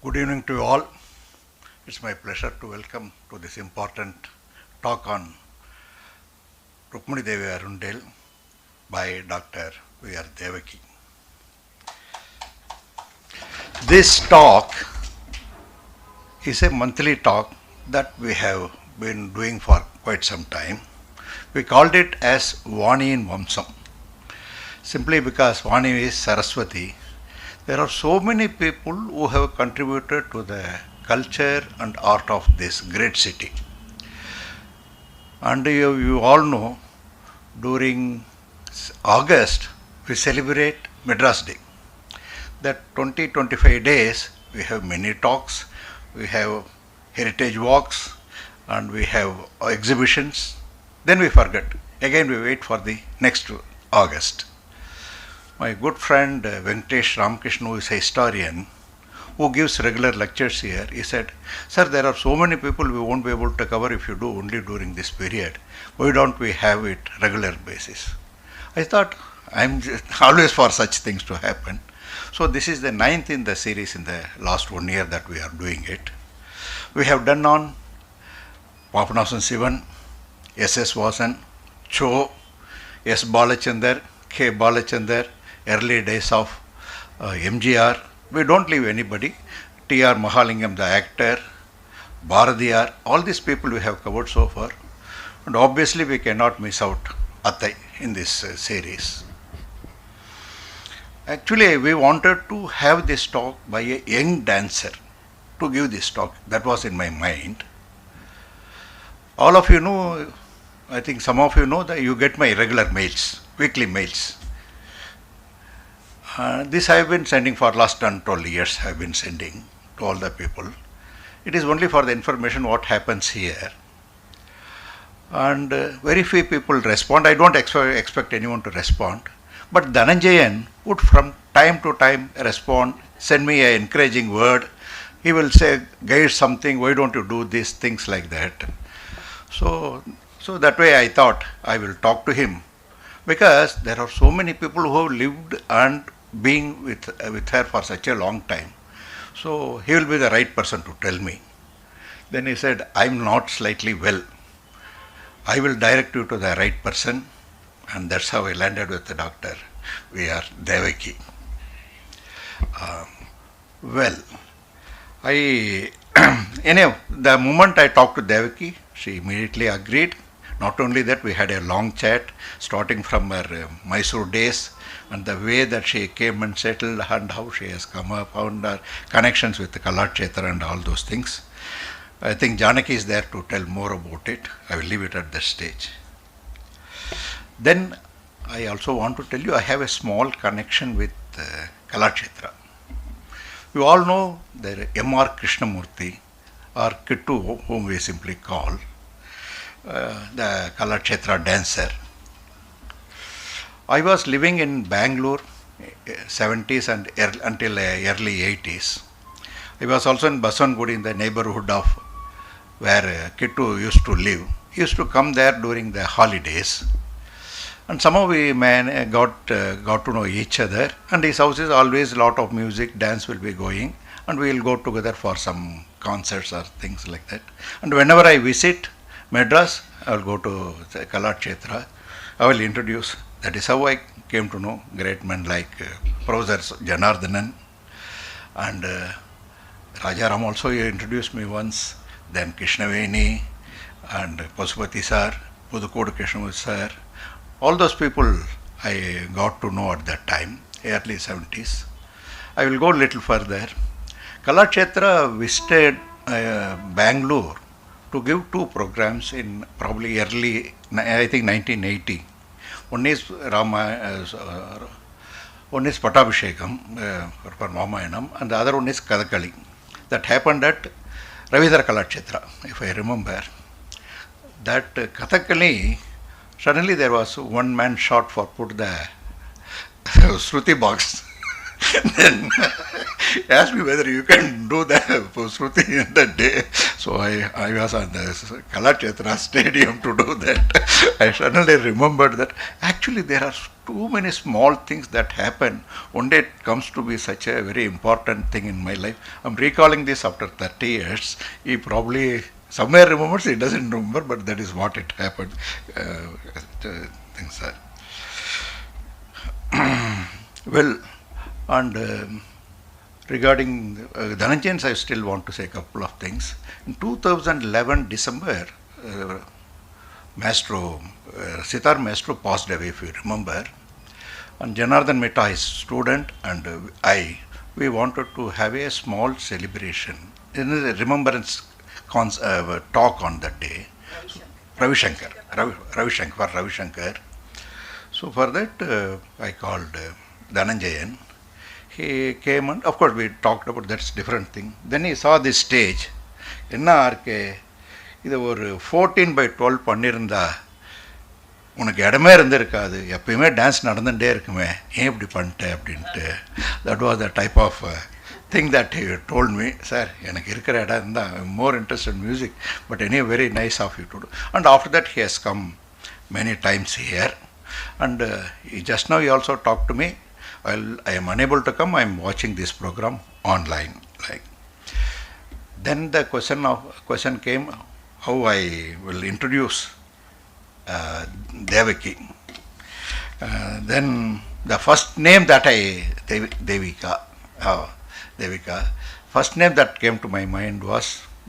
Good evening to you all. It's my pleasure to welcome to this important talk on Rukminidevi Arundale by Dr. R Devika. This talk is a monthly talk that we have been doing for quite some time. We called it as Vaniyin Vamsam, simply because Vani is Saraswati. There are so many people who have contributed to the culture and art of this great city. And you all know, during August, we celebrate Madras Day. That 20-25 days, we have many talks, we have heritage walks, and we have exhibitions. Then we forget. Again, we wait for the next August. My good friend Venkatesh Ramakrishna, who is a historian, who gives regular lectures here, he said, "Sir, there are so many people we won't be able to cover if you do only during this period. Why don't we have it regular basis?" I thought, I'm always for such things to happen. So this is the 9th in the series in the last 1 year that we are doing it. We have done on Papanasam Sivan, S.S. Vasan, Cho, S. Balachandar, K. Balachandar, early days of MGR. We don't leave anybody. T.R. Mahalingam, the actor, Bharadiyar, all these people we have covered so far. And obviously we cannot miss out Attai in this series. Actually, we wanted to have this talk by a young dancer to give this talk. That was in my mind. All of you know, I think some of you know that you get my regular mails, weekly mails. This I have been sending for last 12 years. I have been sending to all the people. It is only for the information what happens here. And very few people respond. I don't expect anyone to respond. But Dhananjayan would from time to time respond, send me an encouraging word. He will say, "Guide something, why don't you do these things like that?" So that way I thought I will talk to him, because there are so many people who have lived and been with her for such a long time. So he will be the right person to tell me. Then he said, "I'm not slightly well. I will direct you to the right person." And that's how I landed with the Dr. R Devika. Anyhow, the moment I talked to Devaki, she immediately agreed. Not only that, we had a long chat starting from her Mysore days and the way that she came and settled and how she has come up, and her connections with the Kalakshetra and all those things. I think Jankai is there to tell more about it. I will leave it at this stage. Then I also want to tell you I have a small connection with Kalakshetra. You all know the M.R. Krishnamurti, or Kittu, whom we simply call the Kalakshetra dancer. I was living in Bangalore 70s and until early 80s. I was also in Baswangudi, in the neighborhood of where Kittu used to live. He used to come there during the holidays. And somehow we got to know each other. And his house is always a lot of music, dance will be going. And we will go together for some concerts or things like that. And whenever I visit Madras, I will go to Kalakshetra. I will introduce. That is how I came to know great men like Professor Janardhanan. And Rajaram also introduced me once. Then Krishnaveni and Pasupati sir, Pudukodu Krishnamurthy sir. All those people I got to know at that time, early 70s. I will go a little further. Kalakshetra visited Bangalore to give 2 programs in probably early, I think 1980. One is Pattabhishekam for Ramayanam, and the other one is Kathakali. That happened at Ravindra Kalakshetra, if I remember. That Kathakali, suddenly there was one man shot for put the Shruti box. Then he asked me whether you can do that for Shruti in that day. So I was on the Kalakshetra stadium to do that. I suddenly remembered that actually there are too many small things that happen. One day it comes to be such a very important thing in my life. I'm recalling this after 30 years. He probably somewhere remembers, he doesn't remember, but that is what it happened. Things are. Well, and regarding Dhananjayans, I still want to say a couple of things. In 2011 December, Maestro, Sitar Maestro passed away, if you remember. And Janardhanan Mehta, his student, and we wanted to have a small celebration, in a remembrance talk on that day. Ravi Shankar. So for that, I called Dhananjayan. He came and, of course, we talked about that's different thing. Then he saw this stage. என்ன RK இது ஒரு 14/12 பண்ணியிருந்தா உனக்கு இடமே இருந்திருக்காது, எப்பயுமே dance நடந்துகிட்டே இருக்குமே, ஏன் இப்படி பண்ணிட்டேன் அப்படின்ட்டு. That was the type of thing that he told me, sir, எனக்கு இருக்கிற இடம் இருந்தால் I'm more interested in music, but anyway, very nice of you to do. And after that he has come many times here, and just now he also talked to me. I am unable to come, I am watching this program online. Then the question came how I will introduce Devaki. Then the first name that Devika, first name that came to my mind was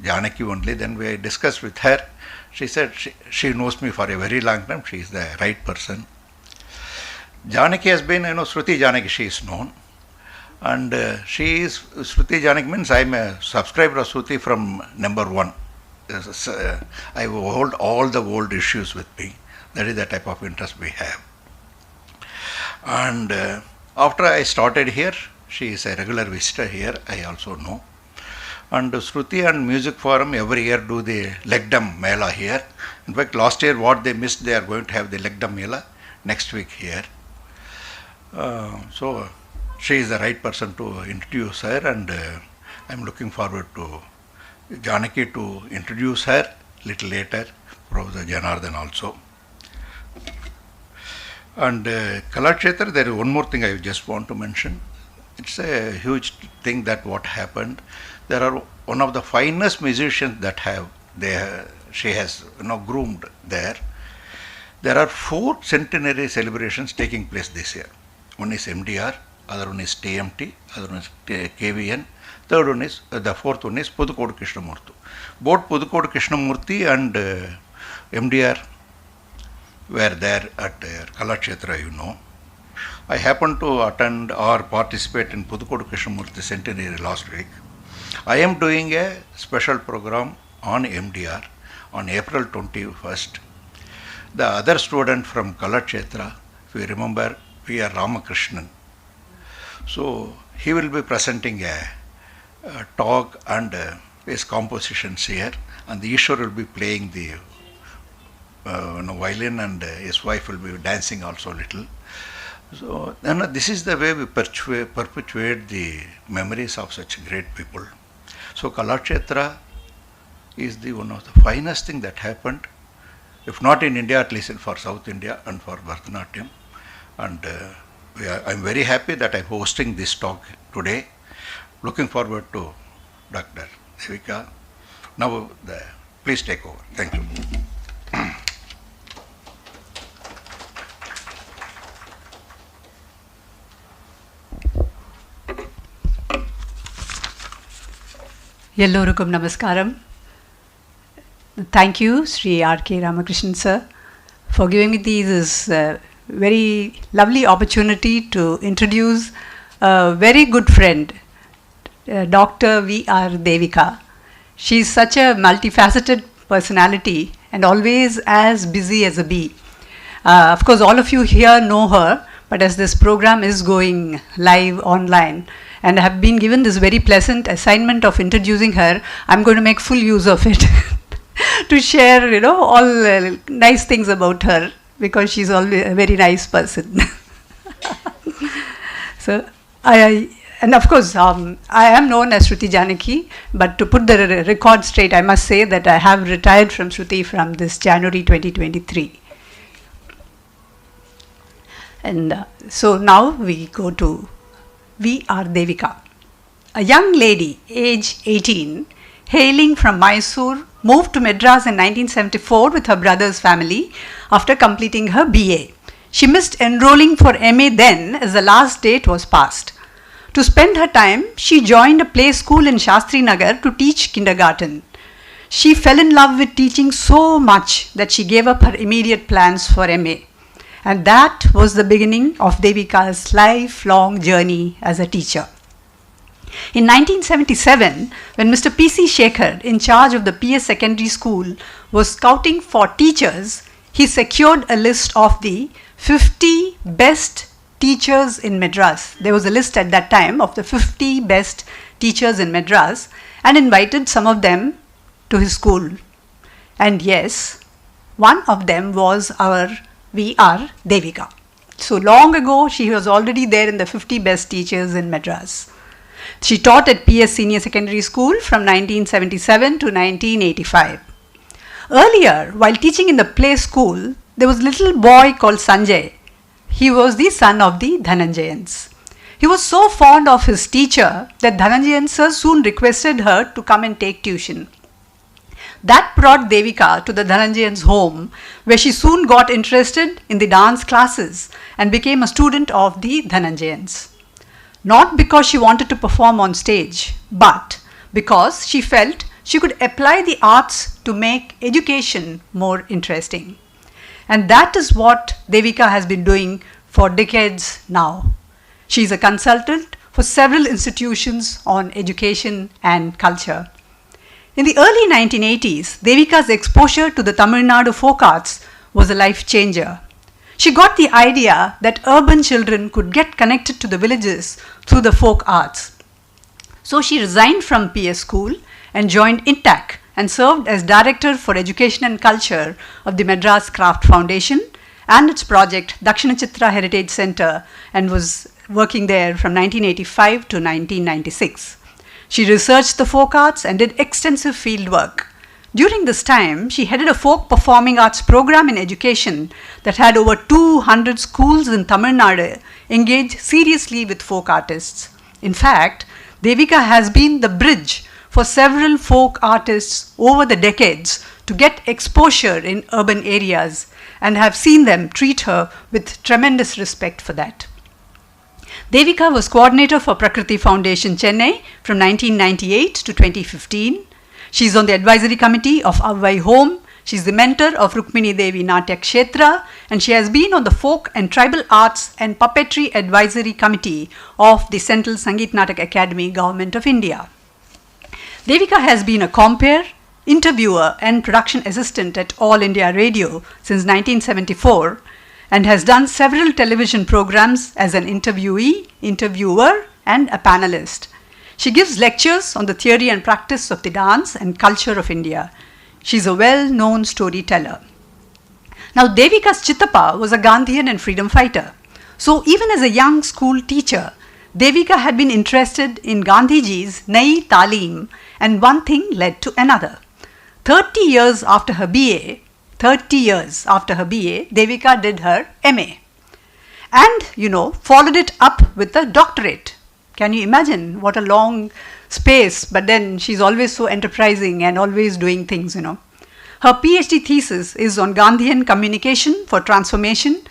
Janaki only. Then we discussed with her. She said she knows me for a very long time. She is the right person. Janaki has been, Shruti Janaki, she is known. And she is, Shruti Janaki means I am a subscriber of Shruti from number one. I hold all the old issues with me. That is the type of interest we have. And after I started here, she is a regular visitor here, I also know. And Shruti and Music Forum every year do the Legdam Mela here. In fact, last year what they missed, they are going to have the Legdam Mela next week here. So she is the right person to introduce her, and I am looking forward to Janaki to introduce her little later, Professor Janardhanan also. And Kalakshetra, there is one more thing I just want to mention. It's a huge thing that what happened. There are one of the finest musicians that she has groomed there. There are 4 centenary celebrations taking place this year. One is MDR, other one is TMT, other one is KVN, third one is, the fourth one is Pudukkode Krishnamurthy. Both Pudukkode Krishnamurthy and MDR were there at Kalakshetra, I happened to attend or participate in Pudukkode Krishnamurthy centenary last week. I am doing a special program on MDR on April 21st. The other student from Kalakshetra, if you remember, we are Ramakrishnan. So he will be presenting a talk and his compositions here, and the Ishwar will be playing the violin, and his wife will be dancing also a little. So this is the way we perpetuate the memories of such great people. So Kalakshetra is one of the finest thing that happened, if not in India, at least for South India and for Bharatanatyam. And I am very happy that I am hosting this talk today. Looking forward to Dr. Devika. Now, please take over. Thank you. Yellorukum Namaskaram. Thank you, Sri R.K. Ramakrishnan sir, for giving me this very lovely opportunity to introduce a very good friend, Dr. R Devika. She is such a multifaceted personality and always as busy as a bee. Of course, all of you here know her, but as this program is going live online, and I have been given this very pleasant assignment of introducing her, I'm going to make full use of it to share, all nice things about her, because she's always a very nice person. So, And of course, I am known as Shruti Janaki, but to put the record straight, I must say that I have retired from Shruti from this January 2023. And so now we go to R Devika. A young lady, age 18, hailing from Mysore, moved to Madras in 1974 with her brother's family after completing her BA. She missed enrolling for MA then, as the last date was passed. To spend her time, she joined a play school in Shastri Nagar to teach kindergarten. She fell in love with teaching so much that she gave up her immediate plans for MA. And that was the beginning of Devika's lifelong journey as a teacher. In 1977, when Mr. P.C. Shekhar, in charge of the PS Secondary School, was scouting for teachers, he secured a list of the 50 best teachers in Madras. There was a list at that time of the 50 best teachers in Madras and invited some of them to his school. And yes, one of them was our R Devika. So long ago, she was already there in the 50 best teachers in Madras. She taught at PS Senior Secondary School from 1977 to 1985. Earlier, while teaching in the play school, there was a little boy called Sanjay. He was the son of the Dhananjayans. He was so fond of his teacher that Dhananjayan sir soon requested her to come and take tuition. That brought Devika to the Dhananjayan's home, where she soon got interested in the dance classes and became a student of the Dhananjayans. Not because she wanted to perform on stage, but because she felt she could apply the arts to make education more interesting. And that is what Devika has been doing for decades now. She is a consultant for several institutions on education and culture. In the early 1980s, Devika's exposure to the Tamil Nadu folk arts was a life changer. She got the idea that urban children could get connected to the villages through the folk arts. So she resigned from PS school and joined INTAC and served as Director for Education and Culture of the Madras Craft Foundation and its project Dakshina Chitra Heritage Center, and was working there from 1985 to 1996. She researched the folk arts and did extensive field work. During this time, she headed a folk performing arts program in education that had over 200 schools in Tamil Nadu engage seriously with folk artists. In fact, Devika has been the bridge for several folk artists over the decades to get exposure in urban areas, and have seen them treat her with tremendous respect for that. Devika was coordinator for Prakriti Foundation Chennai from 1998 to 2015. She is on the advisory committee of Avvai Home. She is the mentor of Rukminidevi Natya Kshetra, and she has been on the Folk and Tribal Arts and Puppetry Advisory Committee of the Central Sangeet Natak Academy, Government of India. Devika has been a compere, interviewer and production assistant at All India Radio since 1974 and has done several television programs as an interviewee, interviewer and a panelist. She gives lectures on the theory and practice of the dance and culture of India. She is a well-known storyteller. Now, Devika's Chittappa was a Gandhian and freedom fighter. So even as a young school teacher, Devika had been interested in Gandhiji's Nai Talim, and one thing led to another. 30 years after her BA, Devika did her MA. And, followed it up with a doctorate. Can you imagine what a long space, but then she's always so enterprising and always doing things, Her PhD thesis is on Gandhian communication for transformation,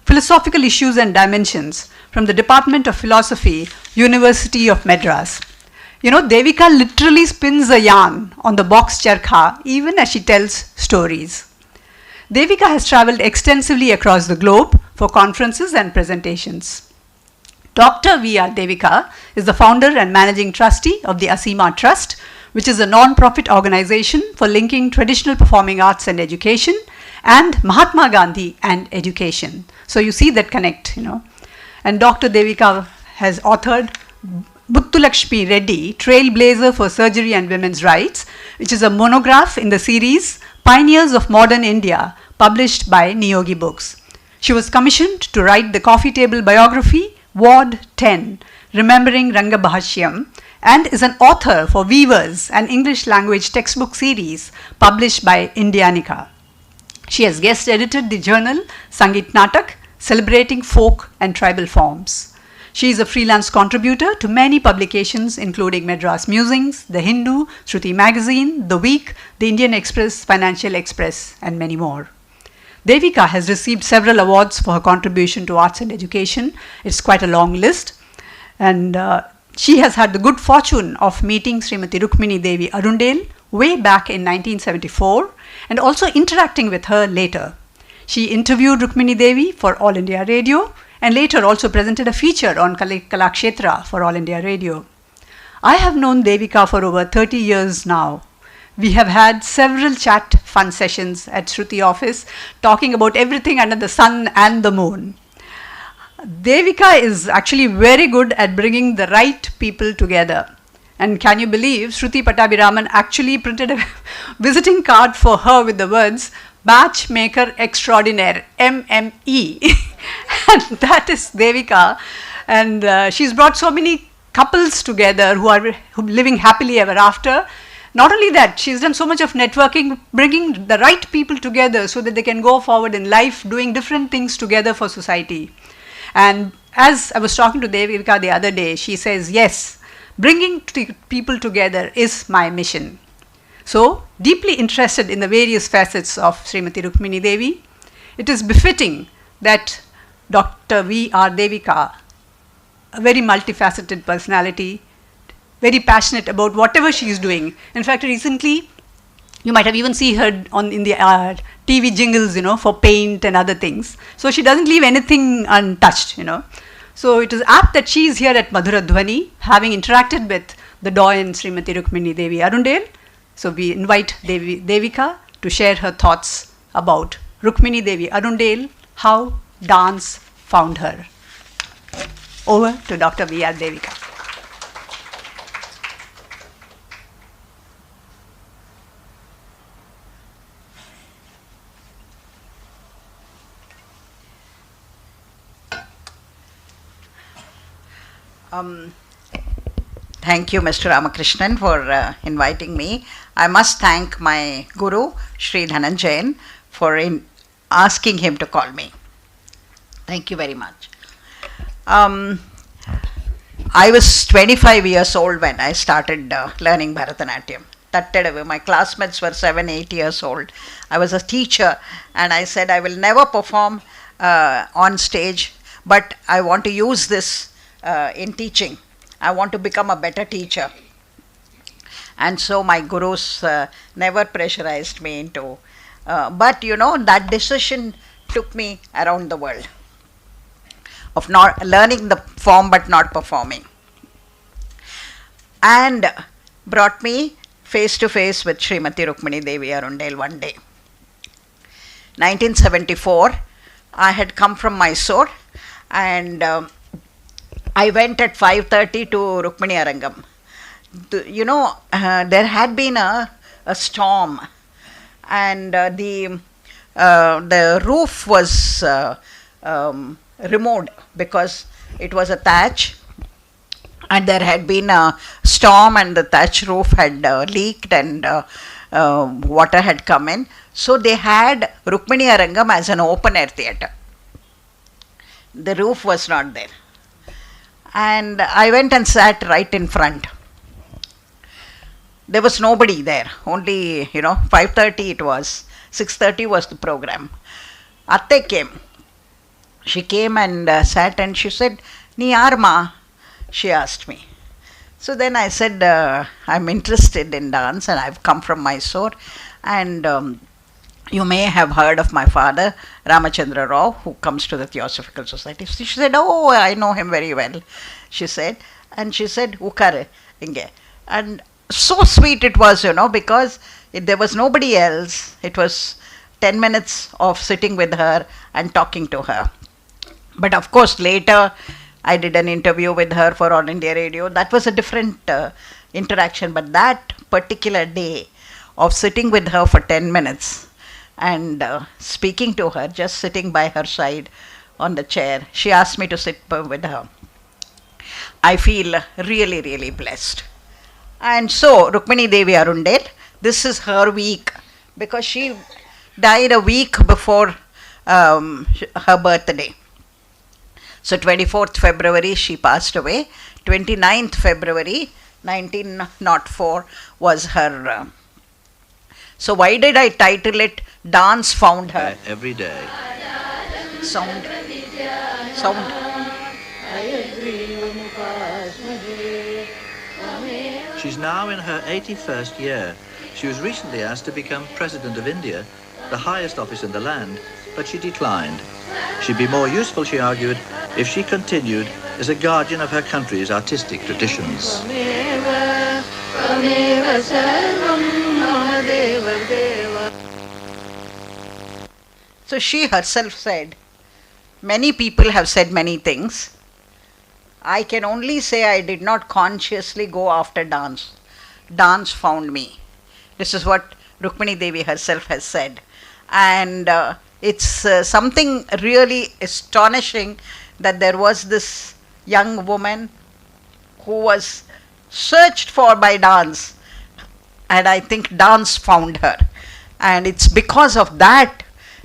philosophical issues and dimensions from the Department of Philosophy, University of Madras. Devika literally spins a yarn on the box charkha even as she tells stories. Devika has traveled extensively across the globe for conferences and presentations. Dr. R Devika is the founder and managing trustee of the Asima Trust, which is a non-profit organization for linking traditional performing arts and education and Mahatma Gandhi and education. So you see that connect, And Dr. Devika has authored Muthulakshmi Reddy, Trailblazer for Surgery and Women's Rights, which is a monograph in the series Pioneers of Modern India, published by Niyogi Books. She was commissioned to write the coffee table biography, Ward 10, Remembering Ranga Bhashyam, and is an author for Weavers, an English language textbook series published by Indianica. She has guest edited the journal Sangeet Natak, celebrating folk and tribal forms. She is a freelance contributor to many publications including Madras Musings, The Hindu, Shruti Magazine, The Week, The Indian Express, Financial Express, and many more. Devika has received several awards for her contribution to arts and education. It's quite a long list. And she has had the good fortune of meeting Srimati Rukminidevi Arundale way back in 1974 and also interacting with her later. She interviewed Rukminidevi for All India Radio and later also presented a feature on Kalakshetra for All India Radio. I have known Devika for over 30 years now. We have had several chat fun sessions at Shruti office talking about everything under the sun and the moon. Devika is actually very good at bringing the right people together. And can you believe Shruti Pattabhiraman actually printed a visiting card for her with the words Matchmaker Extraordinaire, MME. And that is Devika. And she's brought so many couples together who are living happily ever after. Not only that, she's done so much of networking, bringing the right people together so that they can go forward in life, doing different things together for society. And as I was talking to Devika the other day, she says, yes, bringing people together is my mission. So, deeply interested in the various facets of Srimati Rukminidevi, it is befitting that Dr. R Devika, a very multifaceted personality, very passionate about whatever she is doing. In fact, recently, you might have even seen her in the TV jingles, for paint and other things. So she doesn't leave anything untouched, So it is apt that she is here at Madhuradhwani, having interacted with the doyen Srimati Rukminidevi Arundale. So we invite Devika to share her thoughts about Rukminidevi Arundale, how dance found her. Over to Dr. R Devika. Thank you, Mr. Ramakrishnan, for inviting me. I must thank my guru, Sri Dhananjayan, for asking him to call me. Thank you very much. I was 25 years old when I started learning Bharatanatyam. My classmates were 7, 8 years old. I was a teacher and I said I will never perform on stage, but I want to use this in teaching. I want to become a better teacher. And so my gurus never pressurized me into, but that decision took me around the world of not learning the form but not performing, and brought me face to face with Srimati Rukminidevi Arundale one day. 1974, I had come from Mysore and I went at 5:30 to Rukmini Arangam. There had been a storm and the roof was removed because it was a thatch, and there had been a storm and the thatch roof had leaked and water had come in. So they had Rukmini Arangam as an open air theatre. The roof was not there. And I went and sat right in front. There was nobody there, only 5:30 it was, 6:30 was the program. Atte came. She came and sat and she said, "Ni yaar ma?" she asked me. So then I said, I'm interested in dance and I've come from Mysore, and you may have heard of my father, Ramachandra Rao, who comes to the Theosophical Society. So she said, "Oh, I know him very well," she said. And she said, "Ukare inge." And so sweet it was, because there was nobody else. It was 10 minutes of sitting with her and talking to her. But of course, later I did an interview with her for All India Radio. That was a different interaction. But that particular day of sitting with her for 10 minutes and speaking to her, just sitting by her side on the chair, she asked me to sit with her. I feel really, really blessed. And so, Rukminidevi Arundale, this is her week because she died a week before her birthday. So, 24th February she passed away. 29th February 1904 was her. So, why did I title it Dance Found Her? Every day. Sound. She's now in her 81st year. She was recently asked to become President of India, the highest office in the land, but she declined. She'd be more useful, she argued, if she continued as a guardian of her country's artistic traditions. So she herself said, many people have said many things. I can only say I did not consciously go after dance. Dance found me. This is what Rukminidevi herself has said. And it's something really astonishing that there was this young woman who was searched for by dance. And I think dance found her. And it's because of that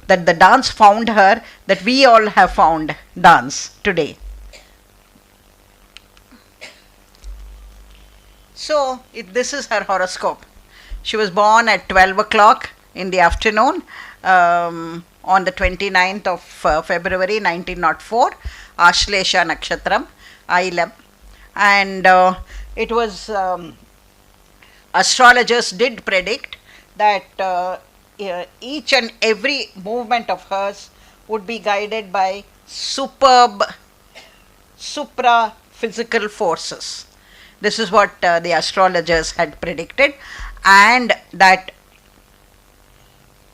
that the dance found her that we all have found dance today. So, this is her horoscope. She was born at 12 o'clock in the afternoon on the 29th of February 1904, Ashlesha Nakshatram, Ailam. And it was, astrologers did predict that each and every movement of hers would be guided by superb supra-physical forces. This is what the astrologers had predicted, and that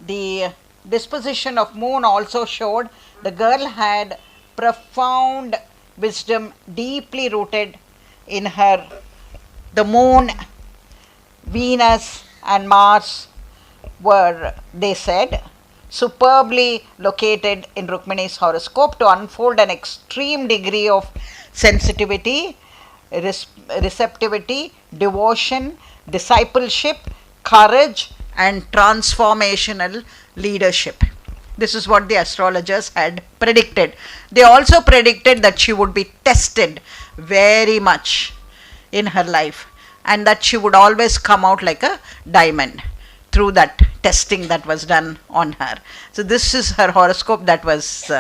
the disposition of moon also showed the girl had profound wisdom deeply rooted in her. The moon, Venus and Mars were, they said, superbly located in Rukmini's horoscope to unfold an extreme degree of sensitivity, receptivity, devotion, discipleship, courage, and transformational leadership. This is what the astrologers had predicted. They also predicted that she would be tested very much in her life and that she would always come out like a diamond through that testing that was done on her. So this is her horoscope that was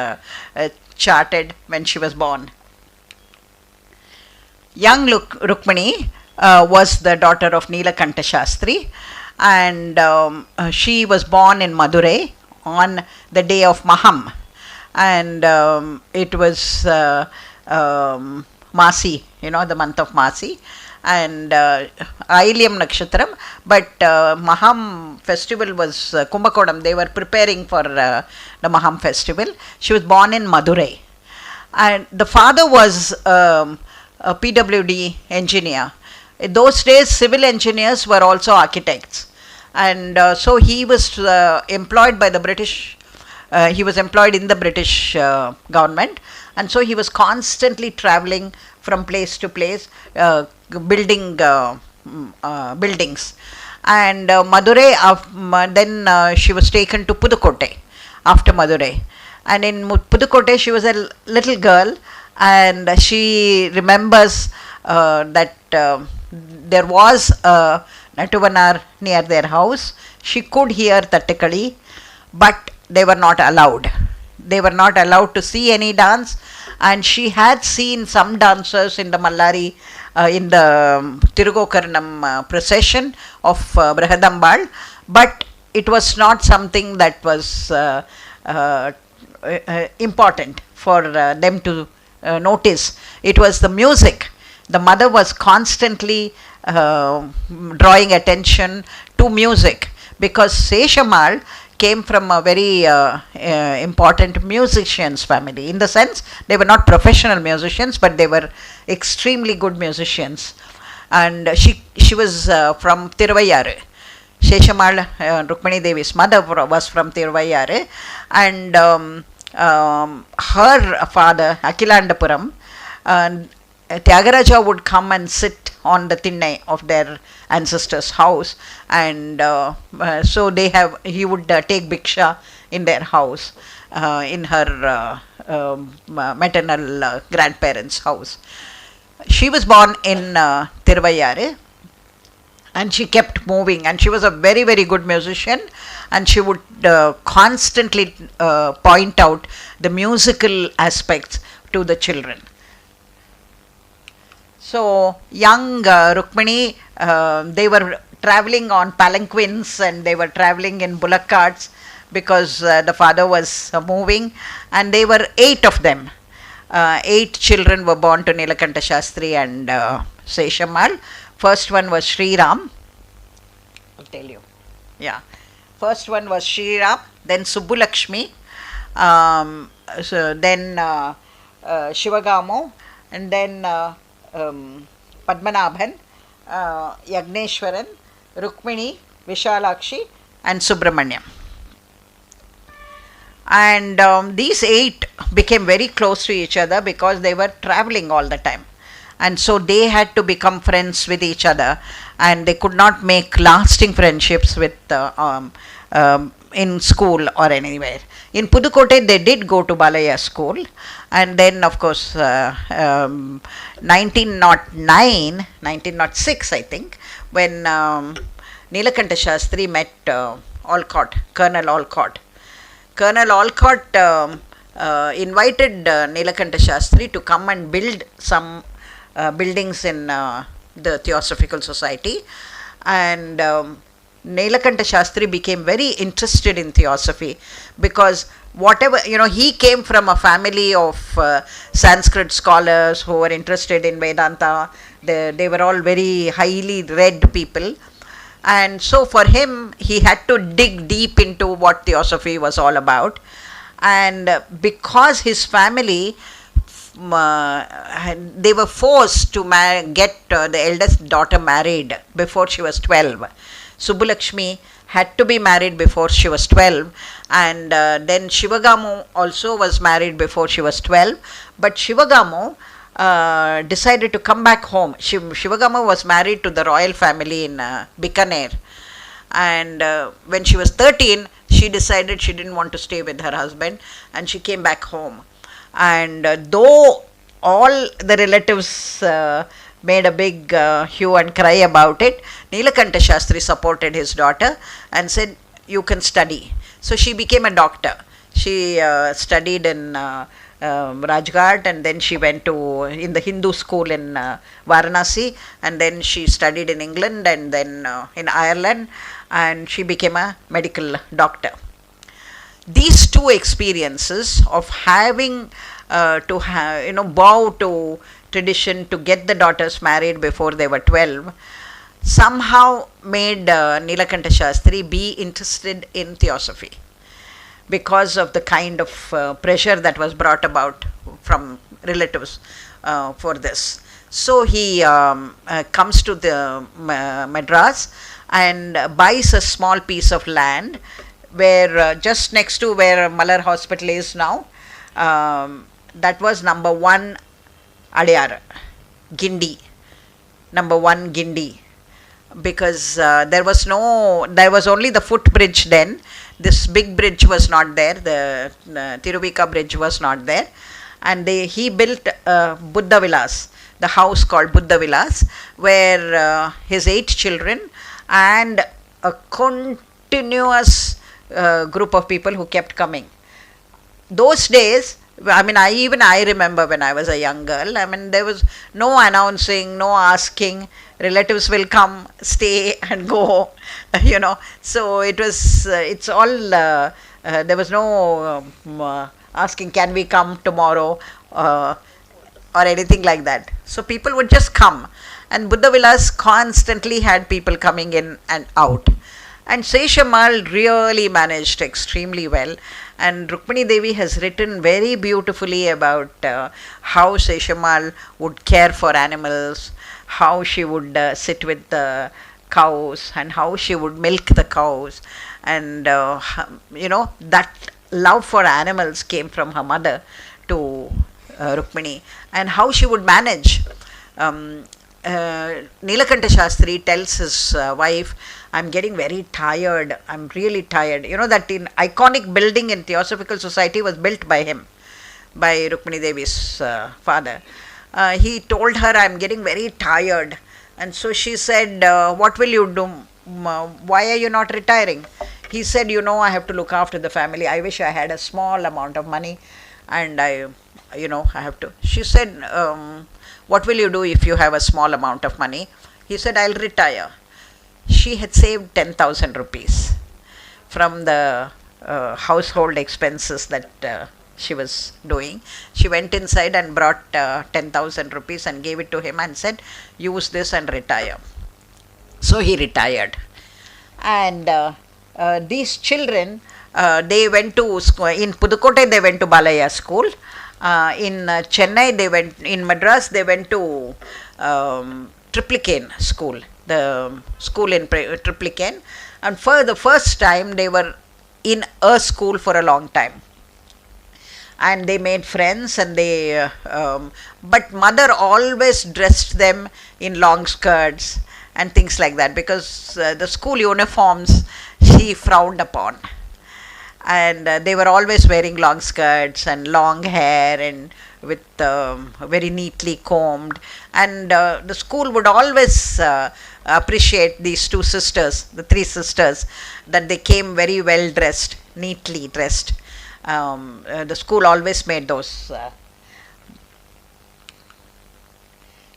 charted when she was born. Young Rukmini was the daughter of Nilakanta Shastri, and she was born in Madurai on the day of Maham, and it was Masi, the month of Masi, and Ailyam Nakshatram, but Maham festival was Kumbakodam. They were preparing for the Maham festival. She was born in Madurai, and the father was a PWD engineer. In those days, civil engineers were also architects, and so he was employed by the British. He was employed in the British government, and so he was constantly traveling from place to place, building buildings. And Madurai, then she was taken to Pudukkottai after Madurai. And in Pudukkottai, she was a little girl, and she remembers that there was a Natuvanar near their house. She could hear Tattakali, but they were not allowed. They were not allowed to see any dance, and she had seen some dancers in the Mallari, in the Tirugokarnam procession of Brihadambal, but it was not something that was important for them to notice. It was the music. The mother was constantly drawing attention to music, because Seshamal came from a very important musicians family. In the sense, they were not professional musicians, but they were extremely good musicians. And she was from Tiruvayyaru. Seshamal, Rukminidevi's mother, was from Tiruvayyaru, and her father, Akilandapuram, Tyagaraja would come and sit on the thinnai of their ancestors' house, and so he would take bhiksha in their house, in her maternal grandparents' house. She was born in Tiruvallare, and she kept moving, and she was a very, very good musician, and she would constantly point out the musical aspects to the children. So young Rukmini, they were traveling on palanquins and they were traveling in bullock carts because the father was moving, and they were 8 of them. 8 children were born to Nilakanta Shastri and Seshammal. First one was Sri Ram. I'll tell you. Yeah. First one was Sri Ram, then Subbulakshmi, then Shivagamo, and then Padmanabhan, Yagneshwaran, Rukmini, Vishalakshi, and Subramanyam. And these 8 became very close to each other because they were traveling all the time. And so they had to become friends with each other, and they could not make lasting friendships with in school or anywhere. In Pudukkottai, they did go to Balaya school, and then of course 1906 I think, when Nilakanta Shastri met Olcott, Colonel Olcott. Colonel Olcott invited Nilakanta Shastri to come and build some buildings in the Theosophical Society, and Nilakanta Shastri became very interested in theosophy because whatever, he came from a family of Sanskrit scholars who were interested in Vedanta. They were all very highly read people, and so for him he had to dig deep into what theosophy was all about. And because his family, they were forced to get the eldest daughter married before she was 12. Subbulakshmi had to be married before she was 12, and then Shivagamo also was married before she was 12, but Shivagamo decided to come back home. Shivagamo was married to the royal family in Bikaner, and when she was 13, she decided she didn't want to stay with her husband, and she came back home. And though all the relatives made a big hue and cry about it, Nilakanta Shastri supported his daughter and said, "You can study." So she became a doctor. She studied in Rajghat, and then she went in the Hindu school in Varanasi, and then she studied in England and then in Ireland, and she became a medical doctor. These 2 experiences of having to bow to tradition to get the daughters married before they were 12 somehow made Nilakanta Shastri be interested in theosophy, because of the kind of pressure that was brought about from relatives for this. So he comes to the Madras and buys a small piece of land where just next to where Malar Hospital is now. That was number 1 Adiyar, Gindi, number 1 Gindi, because there was only the footbridge then. This big bridge was not there, the Tiruvika bridge was not there, and he built Buddha Vilas, the house called Buddha Vilas, where his 8 children and a continuous group of people who kept coming. Those days, I remember when I was a young girl, there was no announcing, no asking. Relatives will come, stay and go, So it's all, there was no asking, can we come tomorrow, or anything like that. So people would just come, and Buddha Vilas constantly had people coming in and out. And Seshammal really managed extremely well. And Rukminidevi has written very beautifully about how Seshammal would care for animals, how she would sit with the cows, and how she would milk the cows. And, that love for animals came from her mother to Rukmini, and how she would manage. Nilakanta Shastri tells his wife, I'm getting very tired, I'm really tired. You know that in iconic building in Theosophical Society was built by him, by Rukminidevi's father. He told her, I'm getting very tired. And so she said, what will you do? Why are you not retiring? He said, you know, I have to look after the family. I wish I had a small amount of money and I have to. She said, what will you do if you have a small amount of money? He said, I'll retire. She had saved 10,000 rupees from the household expenses that she was doing. She went inside and brought 10,000 rupees and gave it to him and said, use this and retire. So he retired. And these children, they went to school. In Pudukkottai they went to Balaya school. In Chennai they went, in Madras they went to Triplicane school, the school in Triplicane. And for the first time they were in a school for a long time. And they made friends, and they, but mother always dressed them in long skirts and things like that, because the school uniforms she frowned upon. And they were always wearing long skirts and long hair and with very neatly combed. And the school would always appreciate these two sisters, the three sisters, that they came very well dressed, neatly dressed. The school always made those.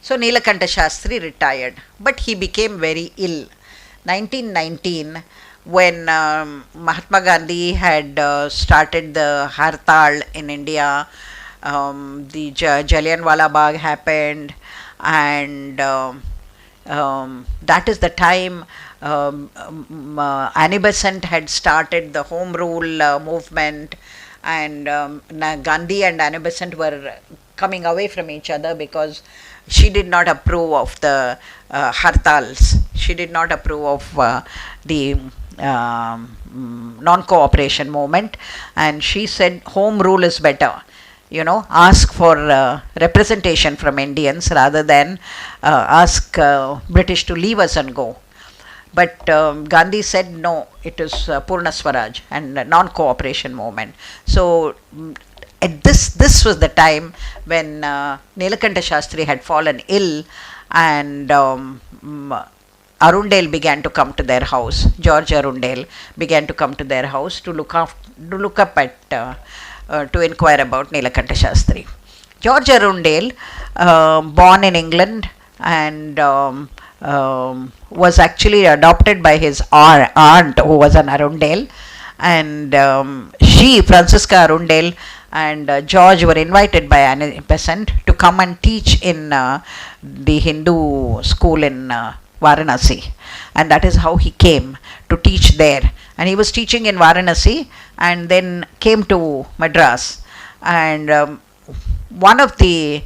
So Nilakanta Shastri retired, but he became very ill. 1919, when Mahatma Gandhi had started the Hartal in India, the Jallianwala Bagh happened, and that is the time Annie Besant had started the Home Rule movement, and Gandhi and Annie Besant were coming away from each other because she did not approve of the Hartals. She did not approve of the non-cooperation movement, and she said home rule is better. You know, ask for representation from Indians rather than ask British to leave us and go. But Gandhi said no, it is Purna Swaraj and non-cooperation movement. So at this was the time when Nilakanta Shastri had fallen ill, and Arundale began to come to their house. George Arundale began to come to their house to look up at to inquire about Nilakanta Shastri. George Arundale, born in England, and was actually adopted by his aunt, who was an Arundale, and she, Francisca Arundale, and George were invited by Annie Besant to come and teach in the Hindu school in Varanasi, and that is how he came to teach there. And he was teaching in Varanasi and then came to Madras, and one of the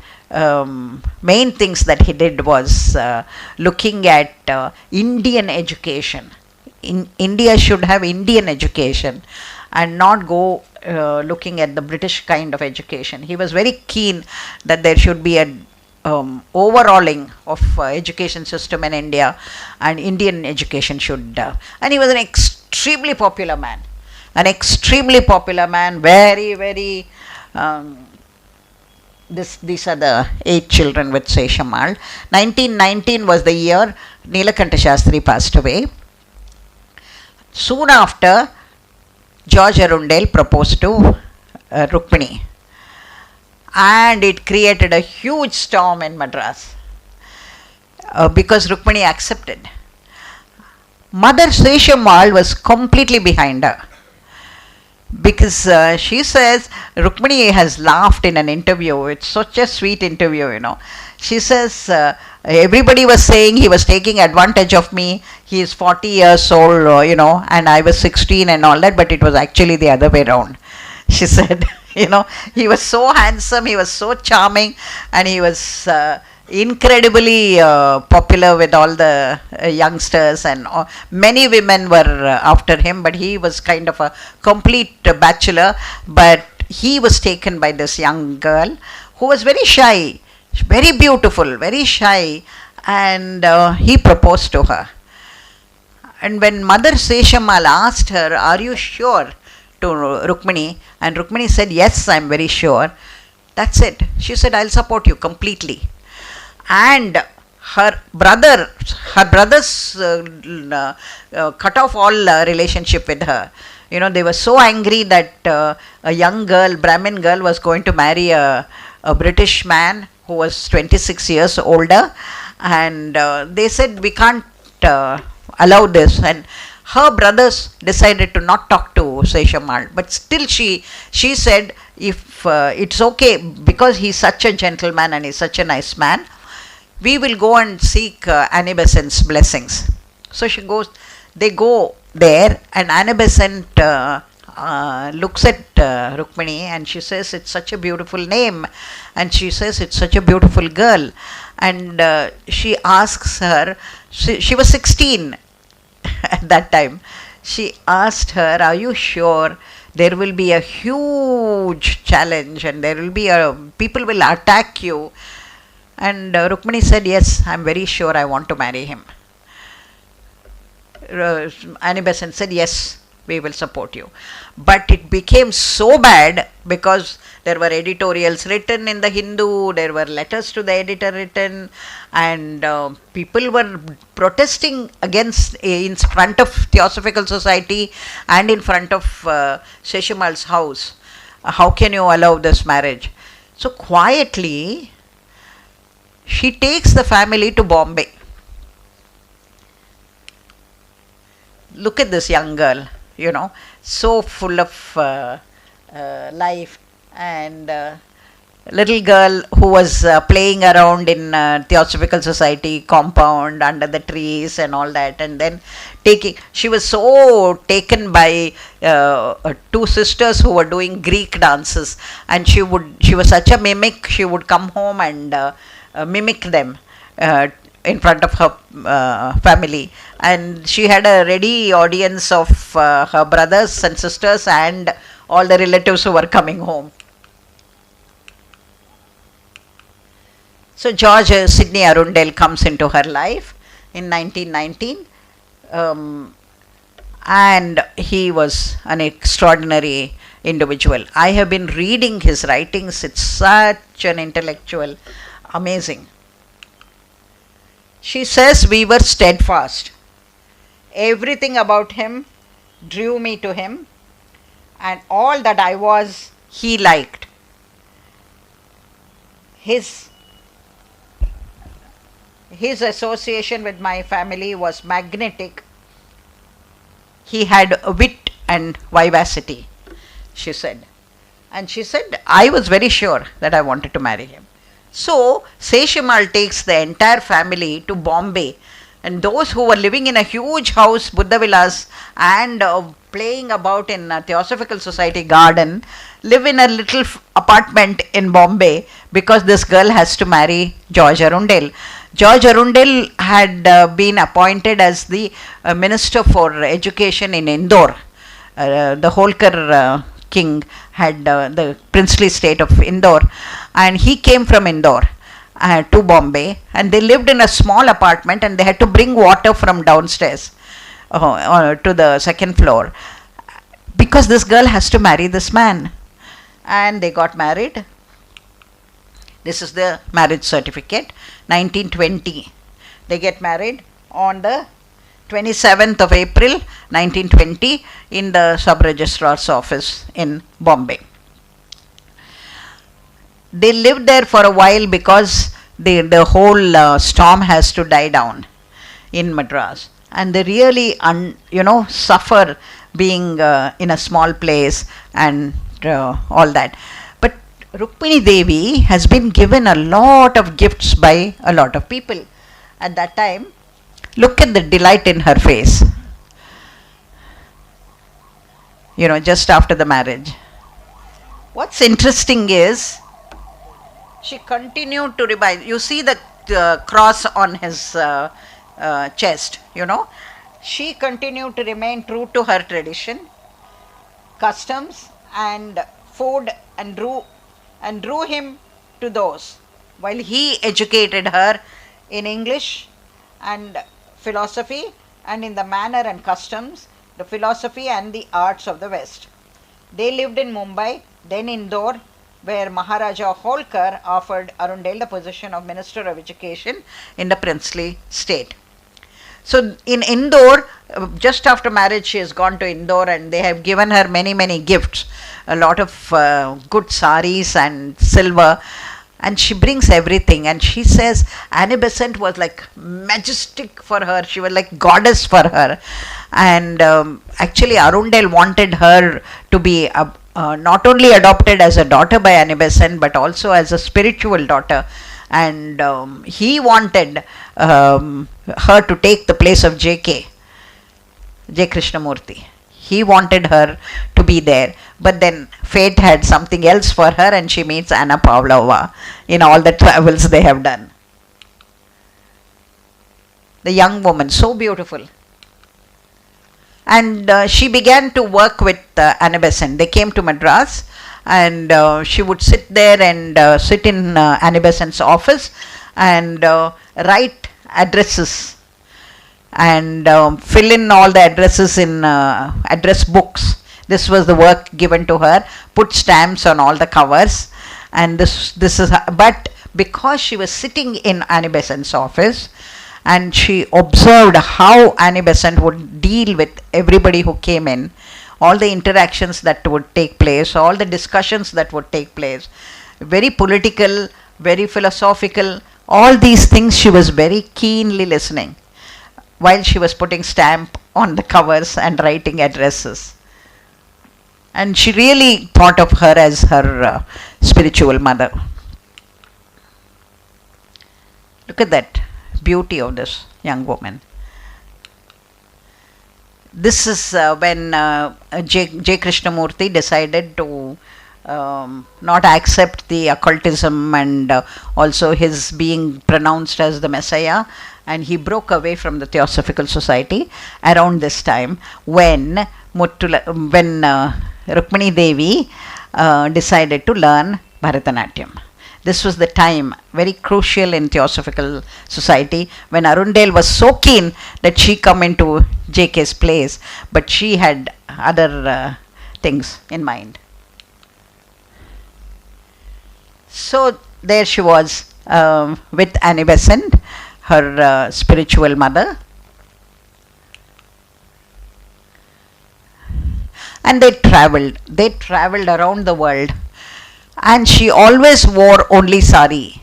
main things that he did was looking at Indian education. India should have Indian education and not go looking at the British kind of education. He was very keen that there should be a overhauling of education system in India, and Indian education should. And he was an extremely popular man. Very, very. These are the 8 children with Seshammal. 1919 was the year Nilakanta Shastri passed away. Soon after, George Arundale proposed to Rukmini, and it created a huge storm in Madras because Rukmini accepted. Mother Seshammal was completely behind her, because she says, Rukmini has laughed in an interview. It's such a sweet interview, you know. She says, everybody was saying he was taking advantage of me. He is 40 years old, you know, and I was 16 and all that, but it was actually the other way around. She said, you know, he was so handsome, he was so charming, and he was incredibly popular with all the youngsters, and many women were after him, but he was kind of a complete bachelor. But he was taken by this young girl who was very shy, very beautiful, very shy, and he proposed to her. And when Mother Seshamal asked her, "Are you sure?" to Rukmini, and Rukmini said, "Yes, I am very sure." That's it. She said, "I'll support you completely." And her brothers cut off all relationship with her. You know, they were so angry that a young girl, Brahmin girl, was going to marry a British man who was 26 years older, and they said, "We can't allow this." And her brothers decided to not talk to Seshamal, but still she said, "If it's okay, because he's such a gentleman and he's such a nice man, we will go and seek Annie Besant's blessings." So they go there, and Annie Besant looks at Rukmini, and she says, "It's such a beautiful name," and she says, "It's such a beautiful girl." And she asks her, she was 16 at that time. She asked her, "Are you sure? There will be a huge challenge, and there will be people will attack you." And Rukmini said, "Yes, I'm very sure I want to marry him." Annie Besant said, "Yes, we will support you." But it became so bad because there were editorials written in the Hindu, there were letters to the editor written, and people were protesting against, in front of Theosophical Society and in front of Seshamal's house. How can you allow this marriage? So quietly, she takes the family to Bombay. Look at this young girl, you know, so full of life, and little girl who was playing around in Theosophical Society compound under the trees and all that, and then she was so taken by two sisters who were doing Greek dances, and she was such a mimic. She would come home and mimic them in front of her family, and she had a ready audience of her brothers and sisters and all the relatives who were coming home. So George Sidney Arundale comes into her life in 1919, and he was an extraordinary individual. I have been reading his writings. It's such an intellectual, amazing. She says, "We were steadfast. Everything about him drew me to him, and all that I was, he liked. His association with my family was magnetic. He had wit and vivacity," she said. And she said, "I was very sure that I wanted to marry him." So Seshamal takes the entire family to Bombay, and those who were living in a huge house, Buddha Villas, and playing about in a Theosophical Society garden, live in a little apartment in Bombay because this girl has to marry George Arundale. George Arundale had been appointed as the Minister for Education in Indore. The Holkar king had the princely state of Indore, and he came from Indore to Bombay, and they lived in a small apartment, and they had to bring water from downstairs to the second floor because this girl has to marry this man. And they got married. This is the marriage certificate, 1920. They get married on the 27th of April 1920 in the sub-registrar's office in Bombay. They lived there for a while because the whole storm has to die down in Madras, and they really suffer being in a small place and all that. But Rukminidevi has been given a lot of gifts by a lot of people at that time. Look at the delight in her face, just after the marriage. What's interesting is she continued to revive. You see the cross on his chest, She continued to remain true to her tradition, customs, and food, and drew him to those, while he educated her in English and philosophy, and in the manner and customs, the philosophy and the arts of the West. They lived in Mumbai, then Indore, where Maharaja Holkar offered Arundale the position of Minister of Education in the princely state. So in Indore, just after marriage, she has gone to Indore, and they have given her many gifts, a lot of good saris and silver, and she brings everything. And she says Annie Besant was like majestic for her. She was like goddess for her. And actually Arundale wanted her to be not only adopted as a daughter by Annie Besant, but also as a spiritual daughter. And he wanted her to take the place of J. Krishnamurti. He wanted her to be there, but then fate had something else for her, and she meets Anna Pavlova in all the travels they have done. The young woman, so beautiful. And she began to work with Annie Besant. They came to Madras, and she would sit there and sit in Annie Besant's office and write addresses and fill in all the addresses in address books. This was the work given to her. Put stamps on all the covers, and this is her. But because she was sitting in Annie Besant's office, and she observed how Annie Besant would deal with everybody who came in, all the interactions that would take place, all the discussions that would take place, very political, very philosophical, all these things she was very keenly listening while she was putting stamp on the covers and writing addresses. And she really thought of her as her spiritual mother. Look at that beauty of this young woman. This is when J. Krishnamurti decided to not accept the occultism and also his being pronounced as the Messiah, and he broke away from the Theosophical Society around this time when Rukminidevi decided to learn Bharatanatyam. This was the time, very crucial in Theosophical Society, when Arundale was so keen that she come into JK's place, but she had other things in mind. So there she was with Annie Besant, her spiritual mother. And they traveled around the world. And she always wore only sari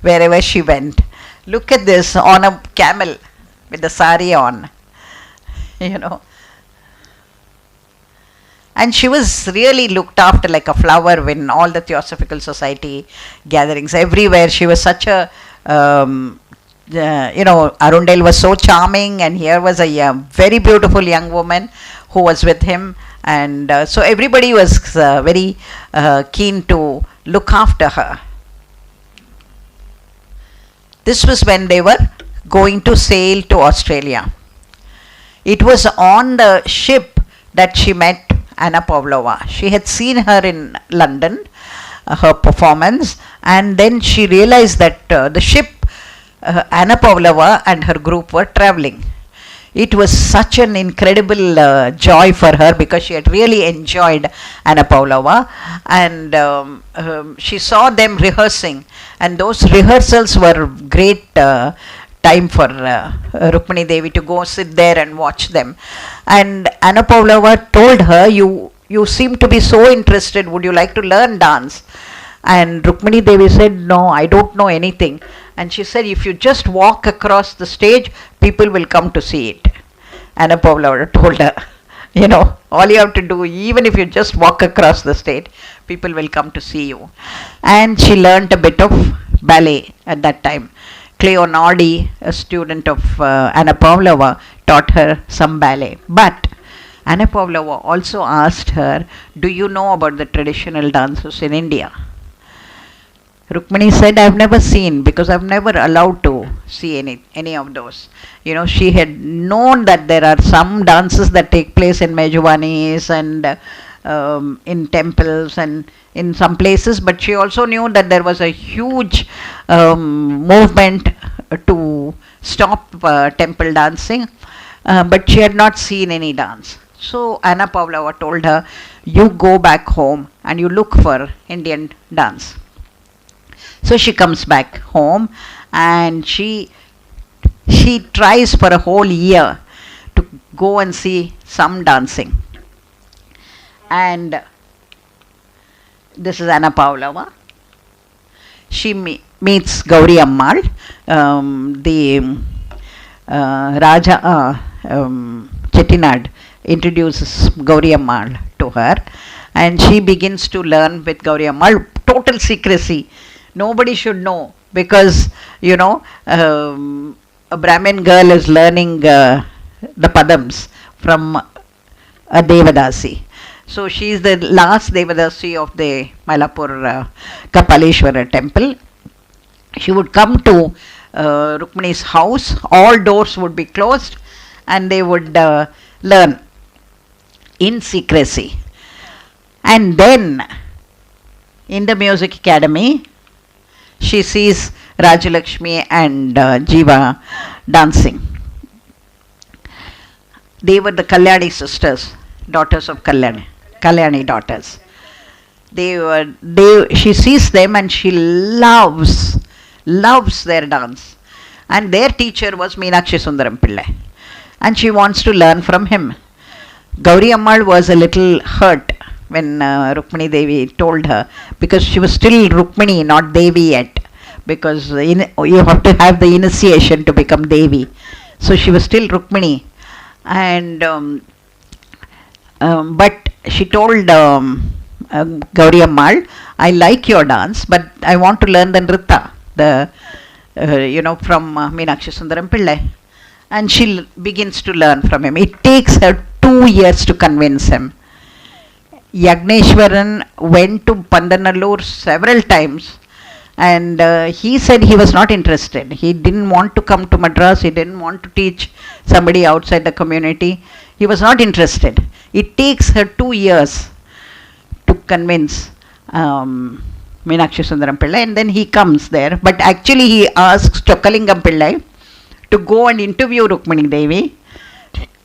wherever she went. Look at this, on a camel with the sari on, you know. And she was really looked after like a flower in all the Theosophical Society gatherings. Everywhere she was such a, Arundale was so charming, and here was a very beautiful young woman who was with him. And so everybody was very keen to look after her. This was when they were going to sail to Australia. It was on the ship that she met Anna Pavlova. She had seen her in London, her performance, and then she realized that the ship, Anna Pavlova and her group were traveling. It was such an incredible joy for her, because she had really enjoyed Anna Pavlova, and she saw them rehearsing, and those rehearsals were great time for Rukminidevi to go sit there and watch them. And Anna Pavlova told her, you seem to be so interested, would you like to learn dance? And Rukminidevi said, no, I don't know anything. And she said, if you just walk across the stage, people will come to see it. Anna Pavlova told her, all you have to do, even if you just walk across the stage, people will come to see you. And she learnt a bit of ballet at that time. Cleo Nardi, a student of Anna Pavlova, taught her some ballet. But Anna Pavlova also asked her, do you know about the traditional dances in India? Rukmini said, I've never seen, because I've never allowed to see any of those. She had known that there are some dances that take place in Mejwanis and in temples and in some places, but she also knew that there was a huge movement to stop temple dancing, but she had not seen any dance. So Anna Pavlova told her, you go back home and you look for Indian dance. So she comes back home and she tries for a whole year to go and see some dancing. And this is Anna Pavlova. She meets Gauri Ammal, the Raja Chettinad introduces Gauri Ammal to her, and she begins to learn with Gauri Ammal. Total secrecy. Nobody should know, because, you know, a Brahmin girl is learning the padams from a Devadasi. So she is the last Devadasi of the Mylapore Kapaleshwara temple. She would come to Rukmini's house, all doors would be closed, and they would learn in secrecy. And then in the music academy, she sees Rajalakshmi and Jiva dancing. They were the Kalyani sisters, daughters of Kalyani daughters. She sees them and she loves their dance. And their teacher was Meenakshi Sundaram Pillai. And she wants to learn from him. Gauri Ammal was a little hurt when Rukminidevi told her, because she was still Rukmini, not Devi yet, because you have to have the initiation to become Devi. So she was still Rukmini. And but she told Gauri Ammal, I like your dance, but I want to learn the Nritta, from Meenakshi Sundaram Pillai. And she begins to learn from him. It takes her 2 years to convince him. Yagneshwaran went to Pandanallur several times, and he said he was not interested. He didn't want to come to Madras. He didn't want to teach somebody outside the community. He was not interested. It takes her 2 years to convince Meenakshi Sundaram Pillai, and then he comes there. But actually he asks Chokkalingam Pillai to go and interview Rukminidevi.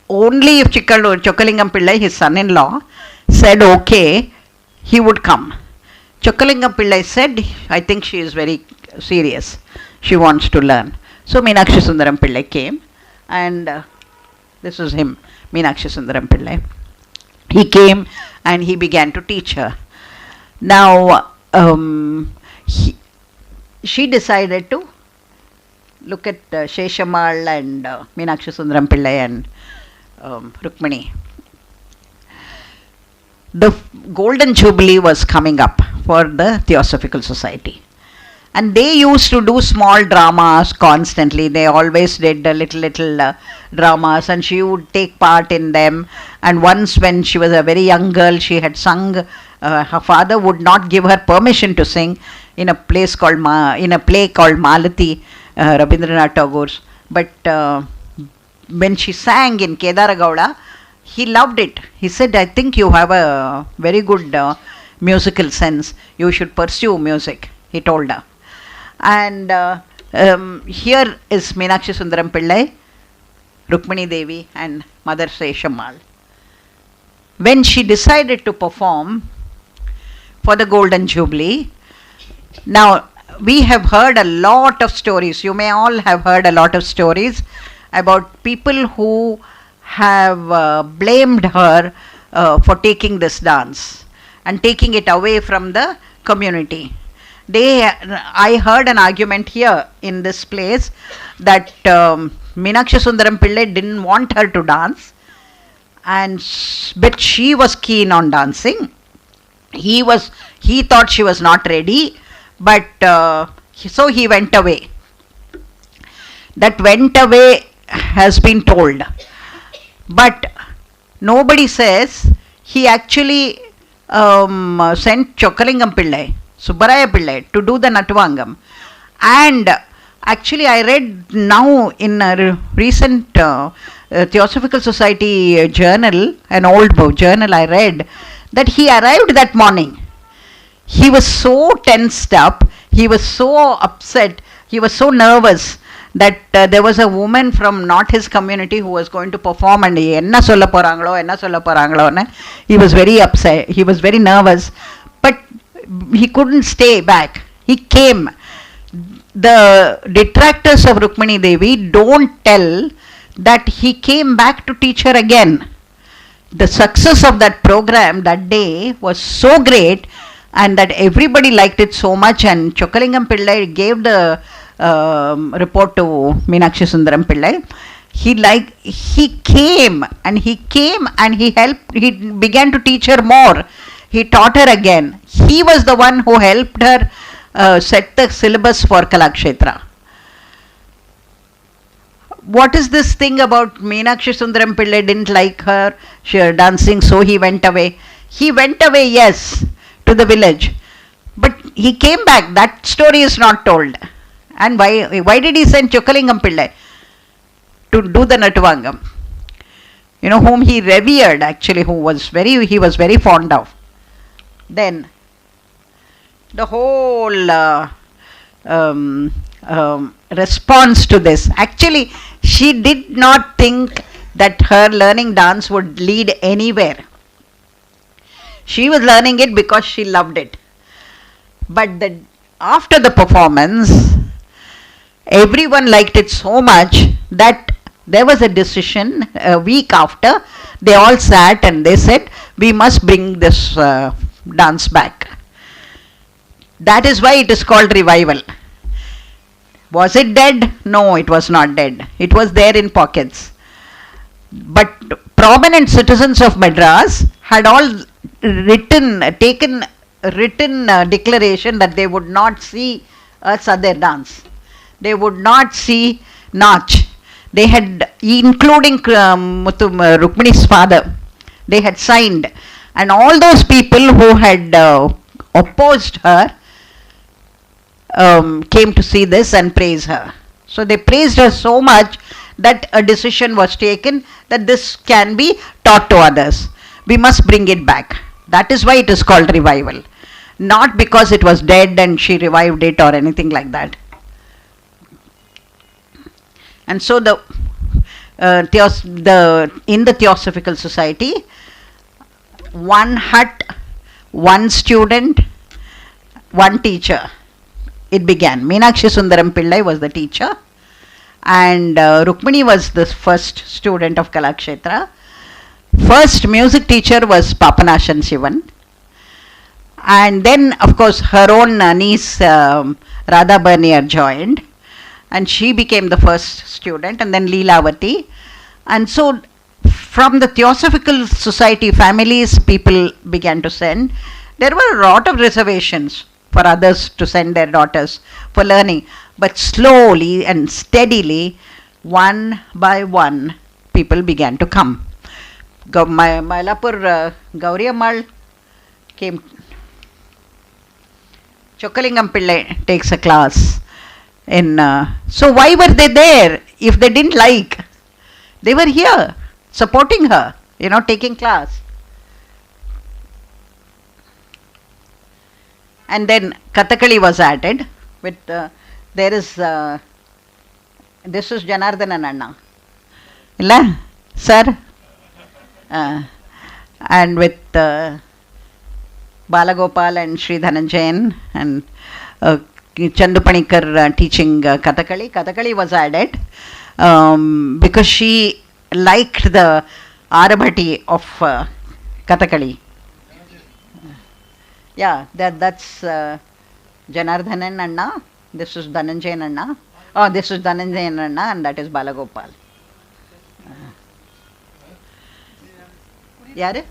Only if Chokkalingam Pillai, his son-in-law, said okay, he would come. Chokkalingam Pillai said, I think she is very serious. She wants to learn. So Meenakshi Sundaram Pillai came, and this is him, Meenakshi Sundaram Pillai. He came and he began to teach her. Now, she decided to look at Sheshamal and Meenakshi Sundaram Pillai and Rukmini. The Golden Jubilee was coming up for the Theosophical Society. And they used to do small dramas constantly. They always did little dramas, and she would take part in them. And once when she was a very young girl, she had sung. Her father would not give her permission to sing in a place called in a play called Malati, Rabindranath Tagore's. But when she sang in Kedaragowda, he loved it. He said, I think you have a very good musical sense. You should pursue music, he told her. And here is Meenakshi Sundaram Pillai, Rukminidevi and Mother Seshammal. When she decided to perform for the Golden Jubilee, now we have heard a lot of stories. You may all have heard a lot of stories about people who have blamed her for taking this dance and taking it away from the community. I heard an argument here in this place that Meenakshi Sundaram Pillai didn't want her to dance, but she was keen on dancing. He thought she was not ready, but so he went away. That went away has been told, but nobody says he actually sent Chokkalingam Pillai, Subbaraya Pillai, to do the Natvangam. And actually I read now in a recent Theosophical Society journal, an old book journal I read, that he arrived that morning. He was so tensed up, he was so upset, he was so nervous that there was a woman from not his community who was going to perform, and he was very upset, he was very nervous, but he couldn't stay back. He came. The detractors of Rukminidevi don't tell that he came back to teach her again. The success of that program that day was so great, and that everybody liked it so much, and Chokkalingam Pillai gave the report to Meenakshi Sundaram Pillai. He came and he helped, he began to teach her more. He taught her again. He was the one who helped her set the syllabus for Kalakshetra. What is this thing about Meenakshi Sundaram Pillai didn't like her dancing, so he went away? He went away, yes, to the village, but he came back. That story is not told. And why did he send Chokkalingam Pillai to do the Natuvangam? You know, whom he revered actually, he was very fond of. Then the whole response to this, actually she did not think that her learning dance would lead anywhere. She was learning it because she loved it. But after the performance, everyone liked it so much that there was a decision a week after. They all sat and they said, we must bring this dance back. That is why it is called revival. Was it dead? No, it was not dead. It was there in pockets. But prominent citizens of Madras had all taken written declaration that they would not see a Sadeh dance. They would not see Nach. They had, including Rukmini's father, they had signed. And all those people who had opposed her came to see this and praise her. So they praised her so much that a decision was taken that this can be taught to others. We must bring it back. That is why it is called revival. Not because it was dead and she revived it or anything like that. And so in the Theosophical Society, one hut, one student, one teacher. It began. Meenakshi Sundaram Pillai was the teacher, and Rukmini was the first student of Kalakshetra. First music teacher was Papanashan Shivan, and then of course her own niece Radha Bernier joined, and she became the first student, and then Leelavati. And so from the Theosophical Society families, people began to send. There were a lot of reservations for others to send their daughters for learning, but slowly and steadily, one by one, people began to come. Mylapur Gauri Ammal came. Chokkalingam Pillai takes a class in. So why were they there if they didn't like? They were here supporting her, taking class. And then Kathakali was added with, there is, this is Janardhanan Anna. Illa? Sir? And with Balagopal and Sri Dhananjayan and Chandupanikar teaching Kathakali. Kathakali was added because she liked the Arabhati of Kathakali. Yeah, that's Janardhanan Anna. This is Dhananjayan Anna. Oh, this is Dhananjayan Anna, and that is Balagopal. Yare?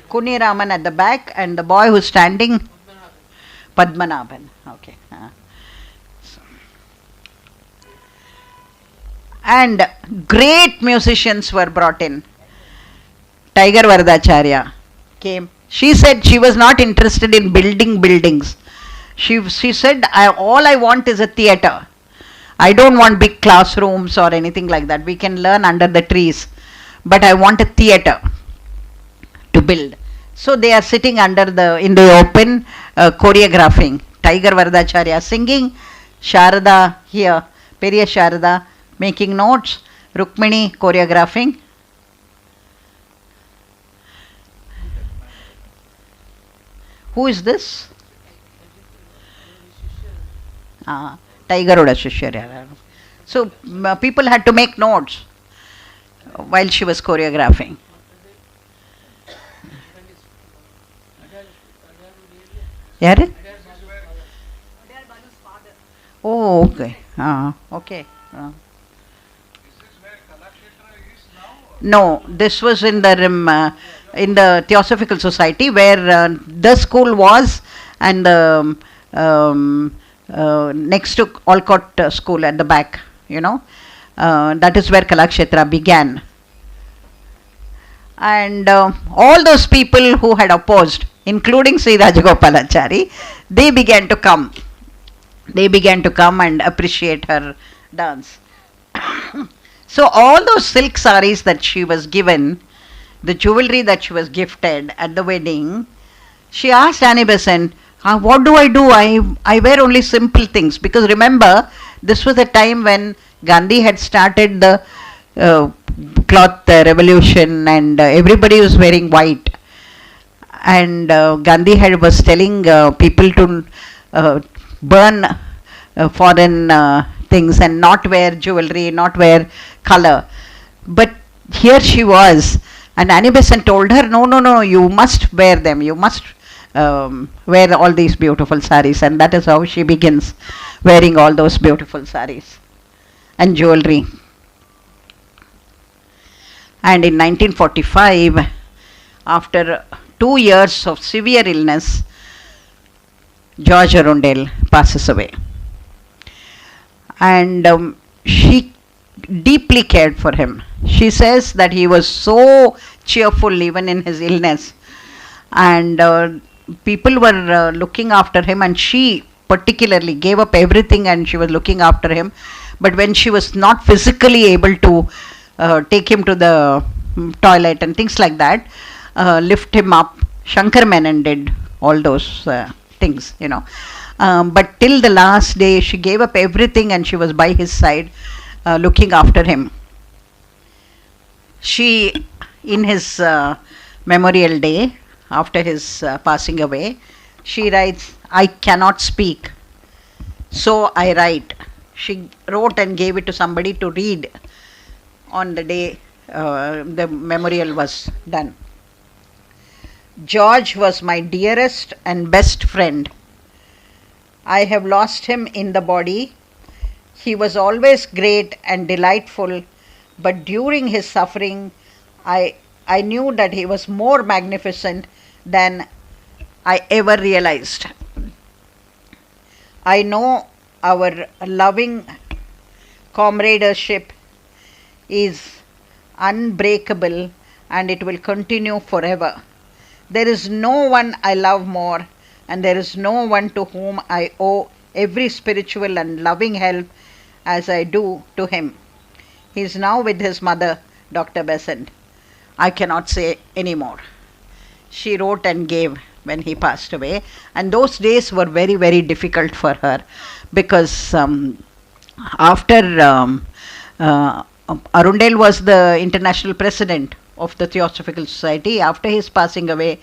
Kuniraman at the back, and the boy who's standing, Padmanabhan. Okay. And great musicians were brought in. Tiger Varadacharya came. She said she was not interested in building buildings. She said, all I want is a theatre. I don't want big classrooms or anything like that. We can learn under the trees. But I want a theatre to build. So they are sitting in the open, choreographing. Tiger Varadacharya singing, Sharada here, Periya Sharada making notes, Rukmini choreographing. Who is this? Tiger Oda Shishya. So people had to make notes while she was choreographing. Yaru? Oh, okay. Okay. No, this was in the Theosophical Society where the school was, and the next to Olcott school at the back, that is where Kalakshetra began. And all those people who had opposed, including Sri Rajagopalachari, they began to come. They began to come and appreciate her dance. So all those silk saris that she was given, the jewelry that she was gifted at the wedding, she asked Annie Besant, what do? I wear only simple things. Because remember, this was a time when Gandhi had started the cloth revolution, and everybody was wearing white. And Gandhi was telling people to burn foreign things and not wear jewelry, not wear color. But here she was, and Annie Besant told her, no, you must wear them, you must wear all these beautiful saris. And that is how she begins wearing all those beautiful saris and jewelry. And in 1945, after 2 years of severe illness, George Arundale passes away. And she deeply cared for him. She says that he was so cheerful even in his illness, and people were looking after him, and she particularly gave up everything and she was looking after him. But when she was not physically able to take him to the toilet and things like that, lift him up, Shankar Menon did all those things, but till the last day she gave up everything and she was by his side looking after him. She, in his memorial day after his passing away, she writes, I cannot speak, so I write. She wrote and gave it to somebody to read on the day the memorial was done. George was my dearest and best friend. I have lost him in the body. He was always great and delightful, but during his suffering, I knew that he was more magnificent than I ever realized. I know our loving comradeship is unbreakable and it will continue forever. There is no one I love more, and there is no one to whom I owe every spiritual and loving help as I do to him. He is now with his mother, Dr. Besant. I cannot say any more. She wrote and gave when he passed away, and those days were very, very difficult for her, because after Arundale was the international president of the Theosophical Society. After his passing away,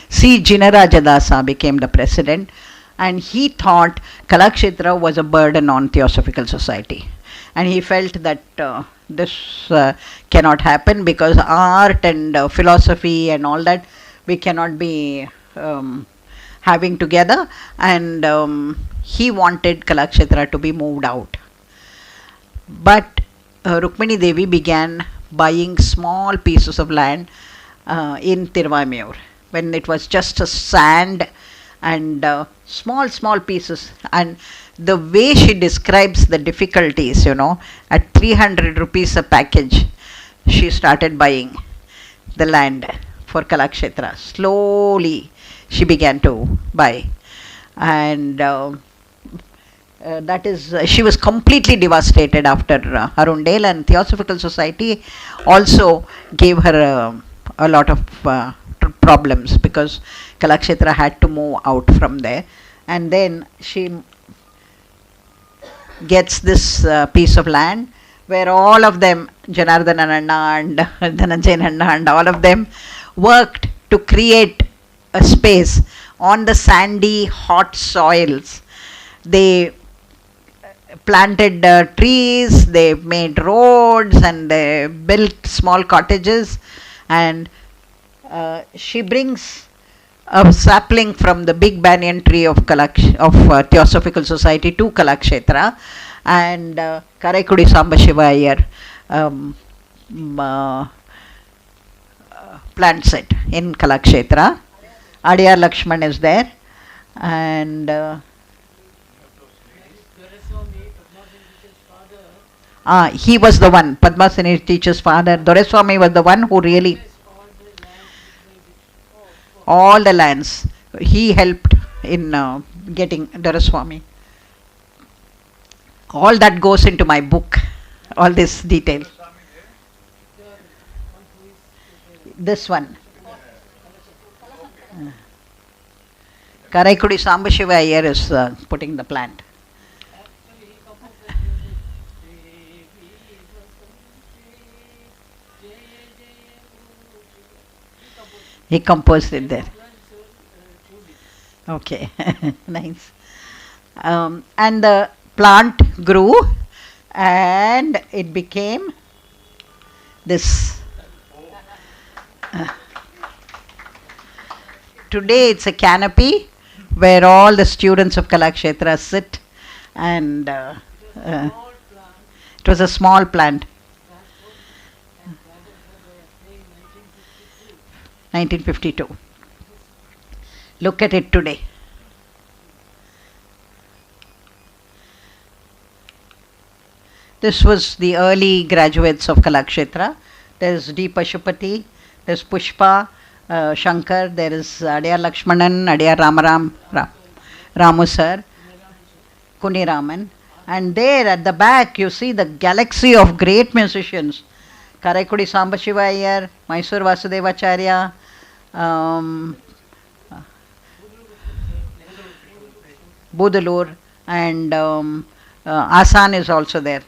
C. Jinarajadasa became the president, and he thought Kalakshetra was a burden on Theosophical Society, and he felt that this cannot happen, because art and philosophy and all that we cannot be having together, and he wanted Kalakshetra to be moved out. But Rukminidevi began buying small pieces of land in Tiruvayur, when it was just a sand and small pieces. And the way she describes the difficulties, at 300 rupees a package, she started buying the land for Kalakshetra. Slowly she began to buy, and that is, she was completely devastated after Arundale, and Theosophical Society also gave her a lot of problems because Kalakshetra had to move out from there. And then she gets this piece of land where all of them, Janardhanan and Dhananjayan and all of them worked to create a space on the sandy, hot soils. They planted trees, they made roads, and they built small cottages. And she brings a sapling from the big banyan tree of Theosophical Society to Kalakshetra, and Karaikudi Sambashiva Iyer plants it in Kalakshetra. Adiyar Lakshman is there, and he was the one, Padmasini teacher's father. Doreswami was the one who really, all the lands, he helped in getting Doreswami. All that goes into my book, all this detail. This one. Karaikudi Sambashiva Iyer is putting the plant. He composed it there. Okay, nice. And the plant grew and it became this. Today it's a canopy where all the students of Kalakshetra sit, and it was a small plant. 1952. Look at it today. This was the early graduates of Kalakshetra. There is D. Pashupati, there is Pushpa, Shankar, there is Adiyar Lakshmanan, Adiyar Ramu sir, Kuni Raman. And there at the back you see the galaxy of great musicians. Karaikudi Sambashiva Iyer, Mysore Vasudevacharya, Budalur, and Asan is also there.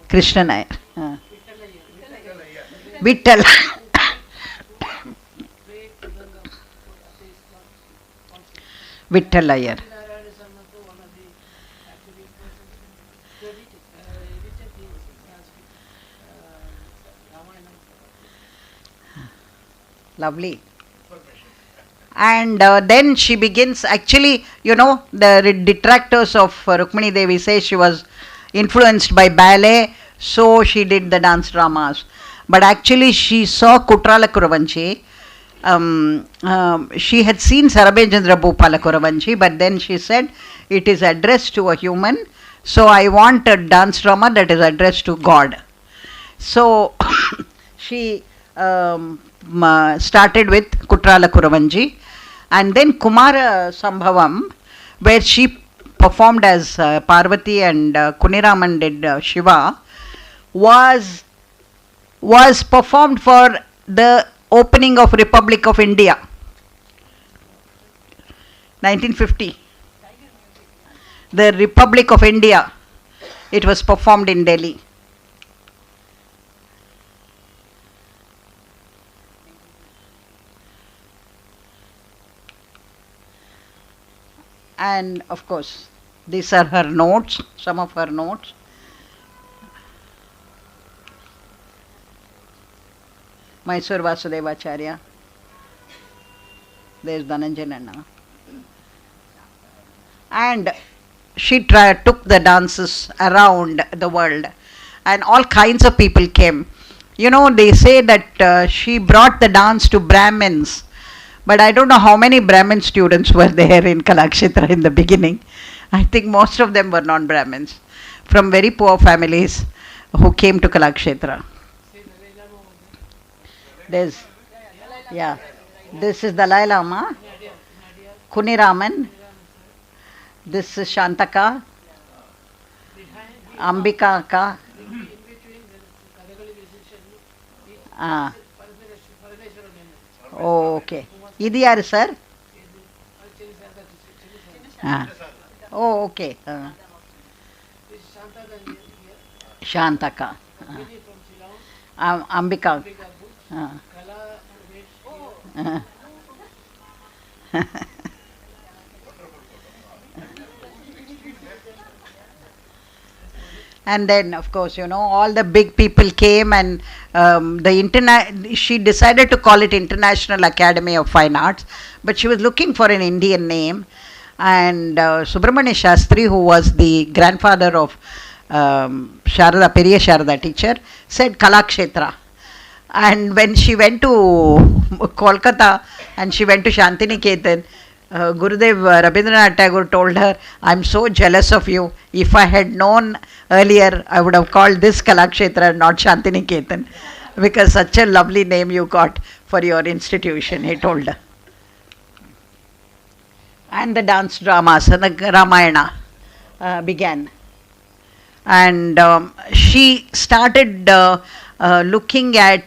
Krishna Nair. Vittal. Vittal Iyer. Lovely. And then she begins, actually, you know, the detractors of Rukminidevi say she was influenced by ballet, so she did the dance dramas. But actually she saw Kutrala Kuravanchi. She had seen Sarabhendra Bhupala Kuravanchi, but then she said, it is addressed to a human, so I want a dance drama that is addressed to God. So she started with Kutrala Kuravanji, and then Kumara Sambhavam, where she performed as Parvati and Kuniraman did Shiva, was performed for the opening of Republic of India, 1950. The Republic of India, it was performed in Delhi. And of course, these are her notes, some of her notes. Mysore Vasudevacharya. There is Dhananjayan. And she took the dances around the world, and all kinds of people came. You know, they say that she brought the dance to Brahmins, but I don't know how many Brahmin students were there in Kalakshetra in the beginning. I think most of them were non-Brahmins, from very poor families who came to Kalakshetra. There's, yeah, this is Dalai Lama, Kuni Raman, this is Shantaka, Ambika Akka, okay ఇది యారు sir oh okay Shantaka Ambika And then, of course, all the big people came, and she decided to call it International Academy of Fine Arts, but she was looking for an Indian name. And Subramanya Shastri, who was the grandfather of Sharada, Periya Sharada teacher, said Kalakshetra. And when she went to Kolkata and she went to Shantiniketan, Gurudev Rabindranath Tagore told her, "I'm so jealous of you. If I had known earlier, I would have called this Kalakshetra and not Shantiniketan, because such a lovely name you got for your institution," he told her. And the dance dramas and the Ramayana began. And she started looking at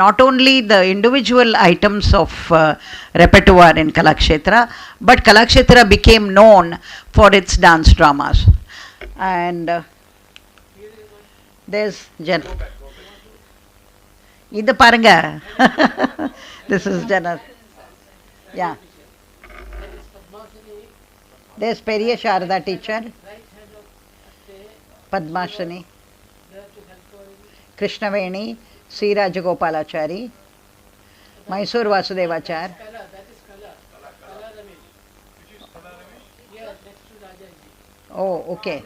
not only the individual items of repertoire in Kalakshetra, but Kalakshetra became known for its dance dramas. And there's Idu paranga. This is Janar. Yeah. There's Periya Sharada teacher, Padmashani, Krishnaveni, C. Rajagopalachari, Mysore Vasudevachar. Oh, okay.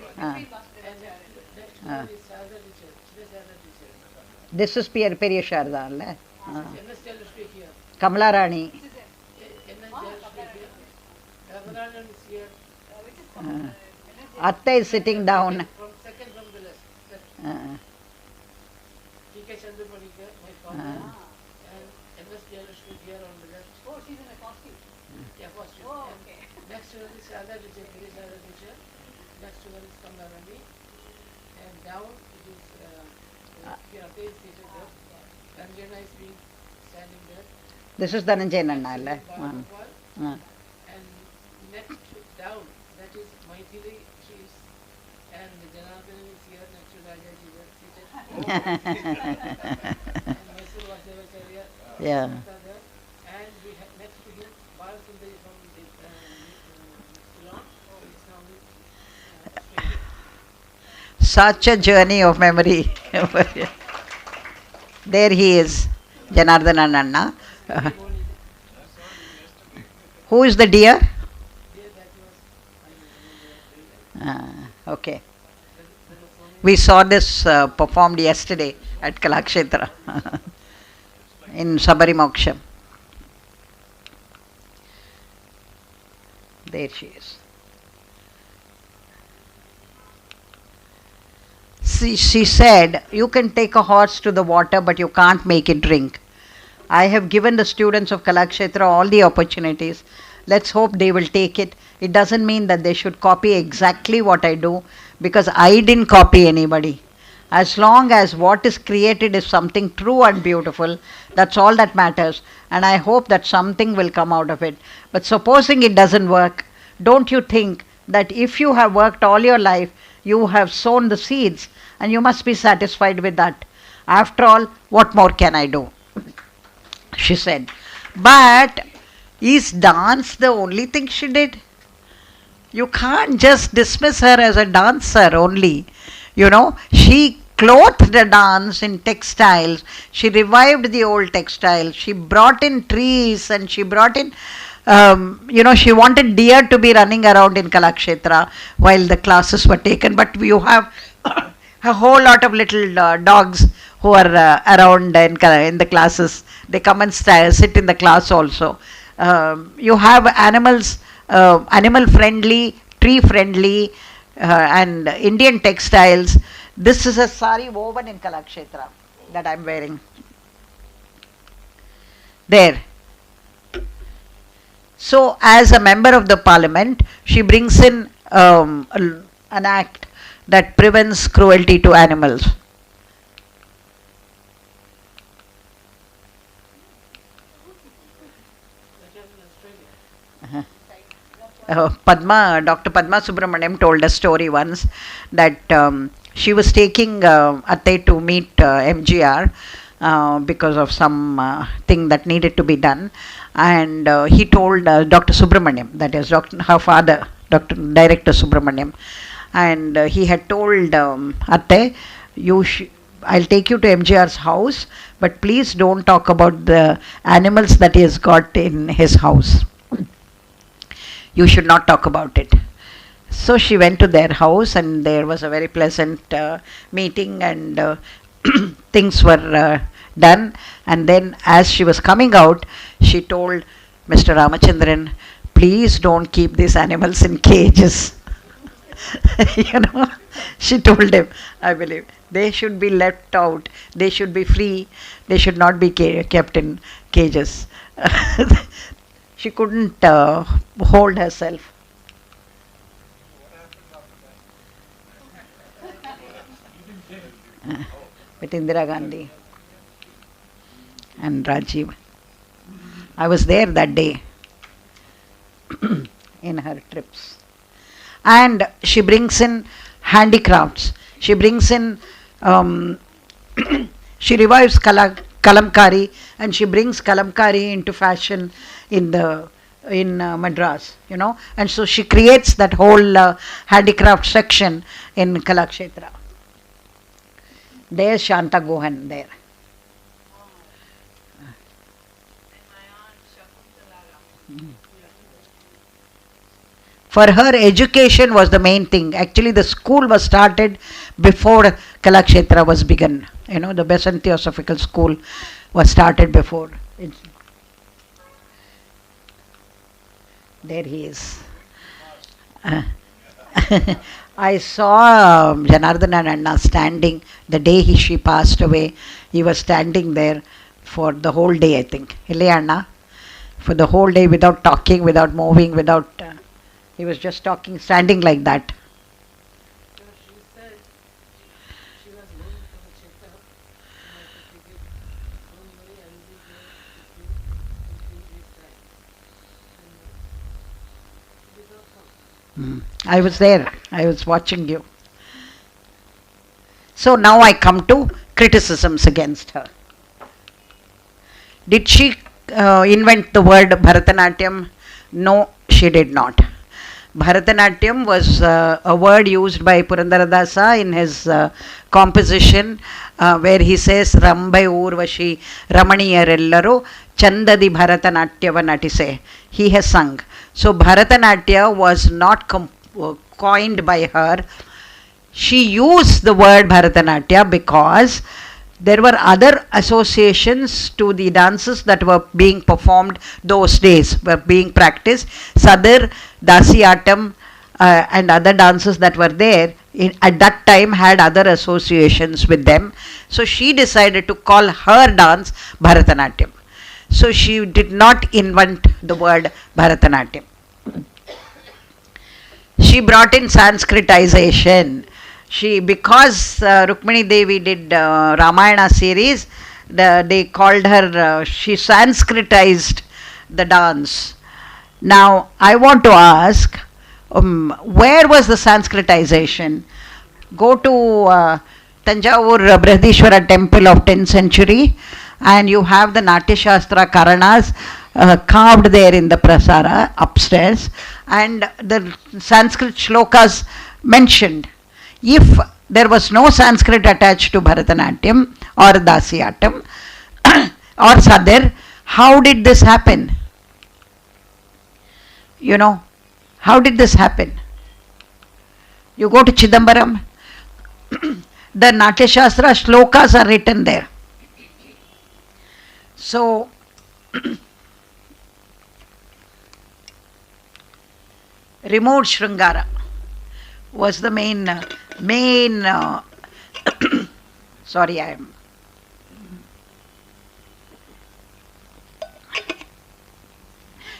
This is Periya Sharada, Kamala Rani. Atta is sitting down. This is Dhananjayan Anna. And next down, that is Maithili, she is, and Janardhanan is here, next to Rajaji is seated. And Mysore Vasudevacharya, Yeah. and we have next to him, Balasundari from Ceylon, who is now with Such a journey of memory. There he is, Janardhanan Anna. Who is the deer? Okay. We saw this performed yesterday at Kalakshetra in Sabarimoksham. There she is. She said, "You can take a horse to the water, but you can't make it drink." I have given the students of Kalakshetra all the opportunities. Let's hope they will take it. It doesn't mean that they should copy exactly what I do, because I didn't copy anybody. As long as what is created is something true and beautiful, that's all that matters. And I hope that something will come out of it. But supposing it doesn't work, don't you think that if you have worked all your life, you have sown the seeds, and you must be satisfied with that. After all, what more can I do? She said. But is dance the only thing she did? You can't just dismiss her as a dancer only. She clothed the dance in textiles. She revived the old textiles. She brought in trees, and she brought in, she wanted deer to be running around in Kalakshetra while the classes were taken. But you have a whole lot of little dogs who are around in the classes. They come and sit in the class also. You have animals, animal friendly, tree friendly, and Indian textiles. This is a sari woven in Kalakshetra that I'm wearing. There. So, as a member of the parliament, she brings in an act that prevents cruelty to animals. Madras in Australia. Dr. Padma Subramaniam told a story once that she was taking Atte to meet MGR because of some thing that needed to be done, and he told Dr. Subramaniam, that is her father, Dr. Director Subramaniam, and he had told Atte, I'll take you to MGR's house, but please don't talk about the animals that he has got in his house. You should not talk about it. So she went to their house, and there was a very pleasant meeting, and things were done. And then as she was coming out, she told Mr. Ramachandran, please don't keep these animals in cages. She told him, I believe, they should be left out, they should be free, they should not be kept in cages. She couldn't hold herself. With Indira Gandhi and Rajiv. I was there that day in her trips. And she brings in handicrafts. She brings in, she revives kalamkari, and she brings kalamkari into fashion in Madras, and so she creates that whole handicraft section in Kalakshetra. There's Shanta Gohan there. For her, education was the main thing. Actually, the school was started before Kalakshetra was begun. The Besant Theosophical School was started before. There he is. I saw Janardhanan Anna standing the day she passed away. He was standing there for the whole day, I think. Ile Anna? For the whole day, without talking, without moving, without... he was just talking, standing like that. So she said she was going for a checkup. Don't worry, I will be there in 3 days' time. And she did not come. I was there. I was watching you. So now I come to criticisms against her. Did she invent the word Bharatanatyam? No, she did not. Bharatanatyam was a word used by Purandaradasa in his composition where he says Rambai Urvashi Ramaniyarellaro Chandadi Bharatanatyava Natise. He has sung. So Bharatanatyam was not coined by her. She used the word Bharatanatyam because there were other associations to the dances that were being performed those days, were being practiced. Sadar, Dasiyatam and other dances that were there at that time had other associations with them. So she decided to call her dance Bharatanatyam. So she did not invent the word Bharatanatyam. She brought in Sanskritization. Because Rukminidevi did Ramayana series, they called her, she Sanskritized the dance. Now, I want to ask, where was the Sanskritization? Go to Tanjavur Brihadishwara temple of 10th century, and you have the Natya Shastra Karanas carved there in the prasara upstairs, and the Sanskrit shlokas mentioned. If there was no Sanskrit attached to Bharatanatyam or Dasiyatam or Sadar, how did this happen? How did this happen? You go to Chidambaram, the Natya Shastra shlokas are written there. So, removed Sringara was the main sorry, I am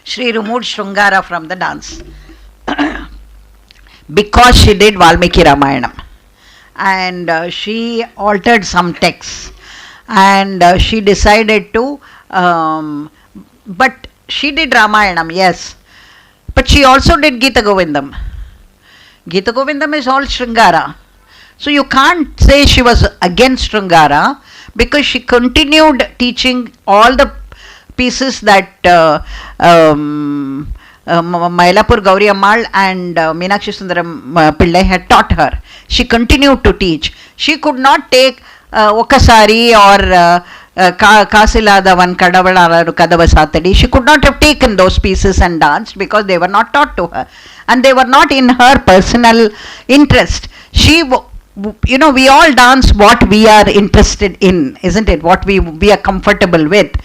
Shri removed Sringara from the dance because she did Valmiki Ramayanam, and she altered some texts, and she decided to but she did Ramayanam, yes. But she also did Gita Govindam. Gita Govindam is all Sringara. So you can't say she was against Sringara because she continued teaching all the pieces that Mailapur Gauri Ammal and Meenakshi Sundaram Pillai had taught her. She continued to teach. She could not take Okasari or Kasiladavan Kadavalaru Kadavasatadi. She could not have taken those pieces and danced because they were not taught to her. And they were not in her personal interest. She, we all dance what we are interested in, isn't it? What we are comfortable with.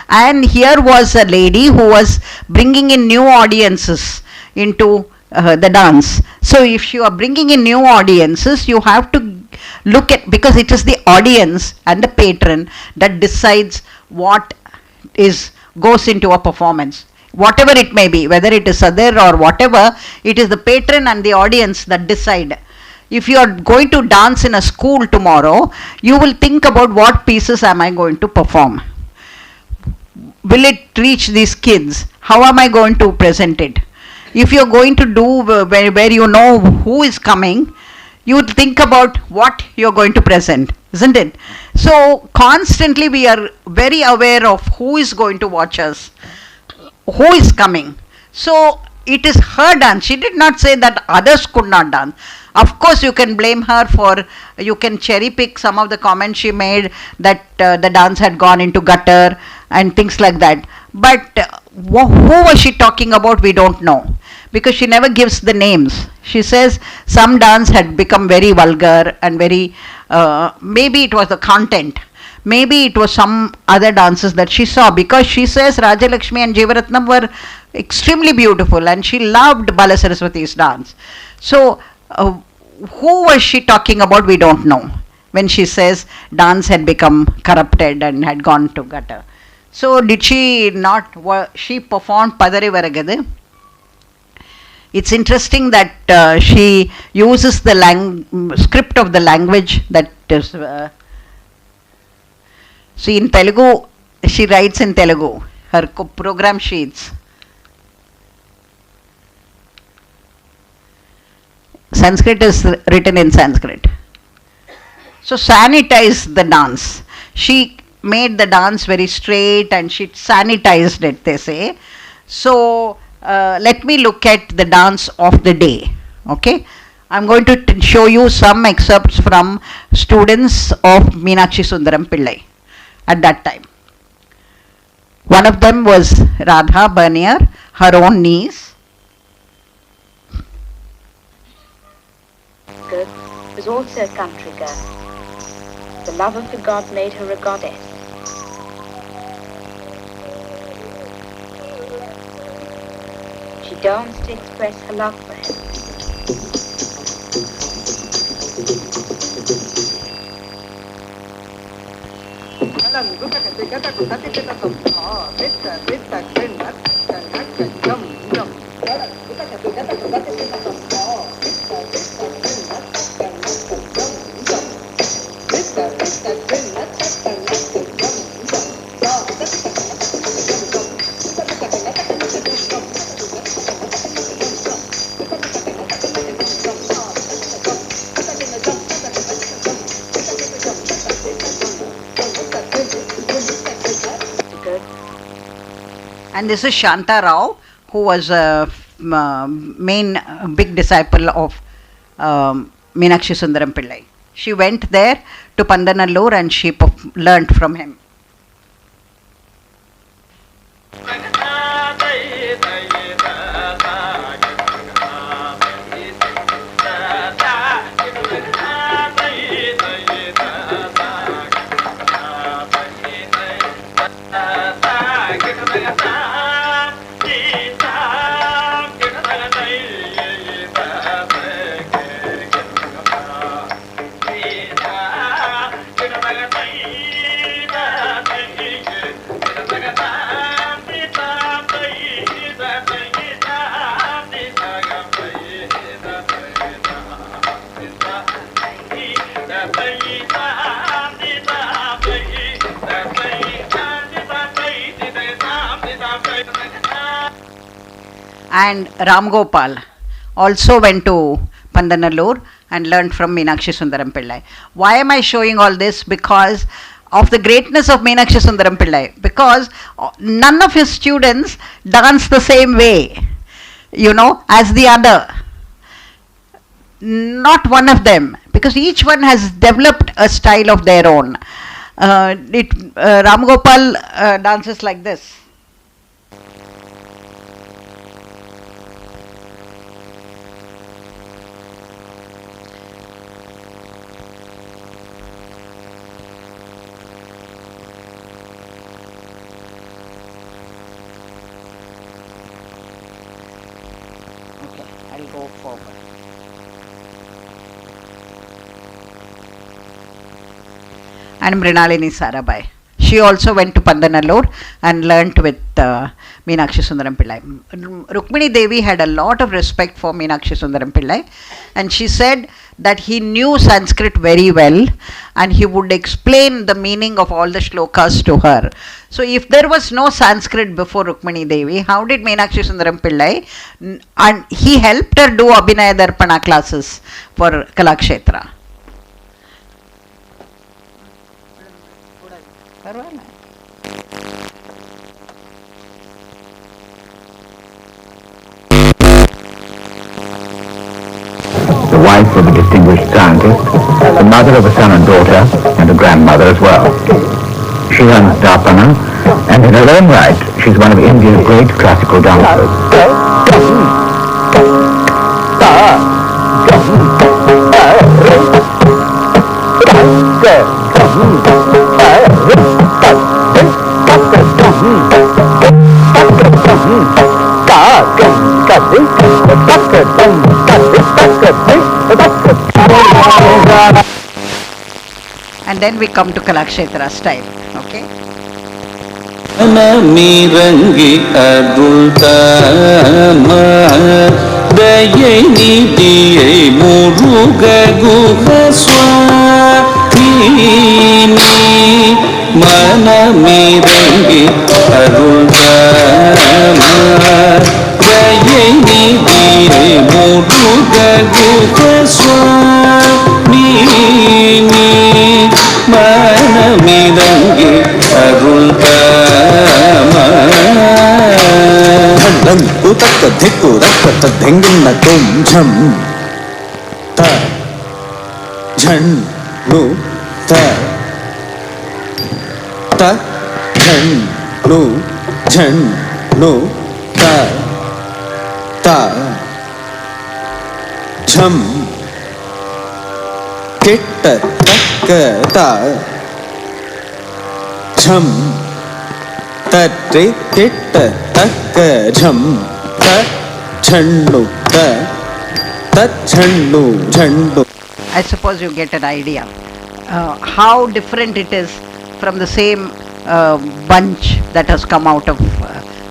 And here was a lady who was bringing in new audiences into the dance. So if you are bringing in new audiences, you have to look at, because it is the audience and the patron that decides what goes into a performance. Whatever it may be, whether it is Sadhir or whatever, it is the patron and the audience that decide. If you are going to dance in a school tomorrow, you will think about what pieces am I going to perform. Will it reach these kids? How am I going to present it? If you are going to do where you know who is coming, you would think about what you are going to present, isn't it? So constantly we are very aware of who is going to watch us, who is coming. So it is her dance. She did not say that others could not dance. Of course you can blame her for, you can cherry pick some of the comments she made that the dance had gone into gutter and things like that. But who was she talking about, we don't know, because she never gives the names. She says some dance had become very vulgar and very, maybe it was the content, maybe it was some other dances that she saw, because she says Rajalakshmi and Jeevaratnam were extremely beautiful and she loved Balasaraswati's dance. So who was she talking about, we don't know, when she says dance had become corrupted and had gone to gutter. So did she not, she performed Padare Varagade. It's interesting that she uses the script of the language that is, see in Telugu, she writes in Telugu, her program sheets. Sanskrit is written in Sanskrit. So sanitize the dance. She made the dance very straight and she sanitized it, they say. So let me look at the dance of the day. Okay, I'm going to show you some excerpts from students of Meenakshi Sundaram Pillai at that time. One of them was Radha Bernier, her own niece. Good was also a country girl. The love of the god made her a goddess. She danced to express her love for him. And this is Shanta Rao, who was a main big disciple of Meenakshi Sundaram Pillai. She went there to Pandanallur and she learnt from him. and Ram Gopal also went to Pandanallur and learned from Meenakshi Sundaram Pillai. Why am I showing all this? Because of the greatness of Meenakshi Sundaram Pillai. Because none of his students dance the same way, as the other. Not one of them, because each one has developed a style of their own. Ram Gopal dances like this. Okay, I'll go forward. And Mrinalini Sarabhai. She also went to Pandanallur and learnt with Meenakshi Sundaram Pillai. Rukminidevi had a lot of respect for Meenakshi Sundaram Pillai, and she said that he knew Sanskrit very well and he would explain the meaning of all the shlokas to her. So if there was no Sanskrit before Rukminidevi, how did Meenakshi Sundaram Pillai, and he helped her do Abhinaya Darpana classes for Kalakshetra. The wife of a distinguished scientist, the mother of a son and daughter, and a grandmother as well. She runs Darpana, and in her own right, she's one of India's great classical dancers. And then we come to Kalakshetra style, okay? Mirangi adultama dayai nidiyai muruga guha swamini mana mirangi adultama dayai nidiyai muruga guha swamini mana mirangi adultama dang utak dhikku rakta dhengna tum jham ta jhan nu ta ta jhan nu ta ta jham kitta takka ta jham tatre kitta takka jham ta chandu ta chandu. I suppose you get an idea how different it is from the same bunch that has come out of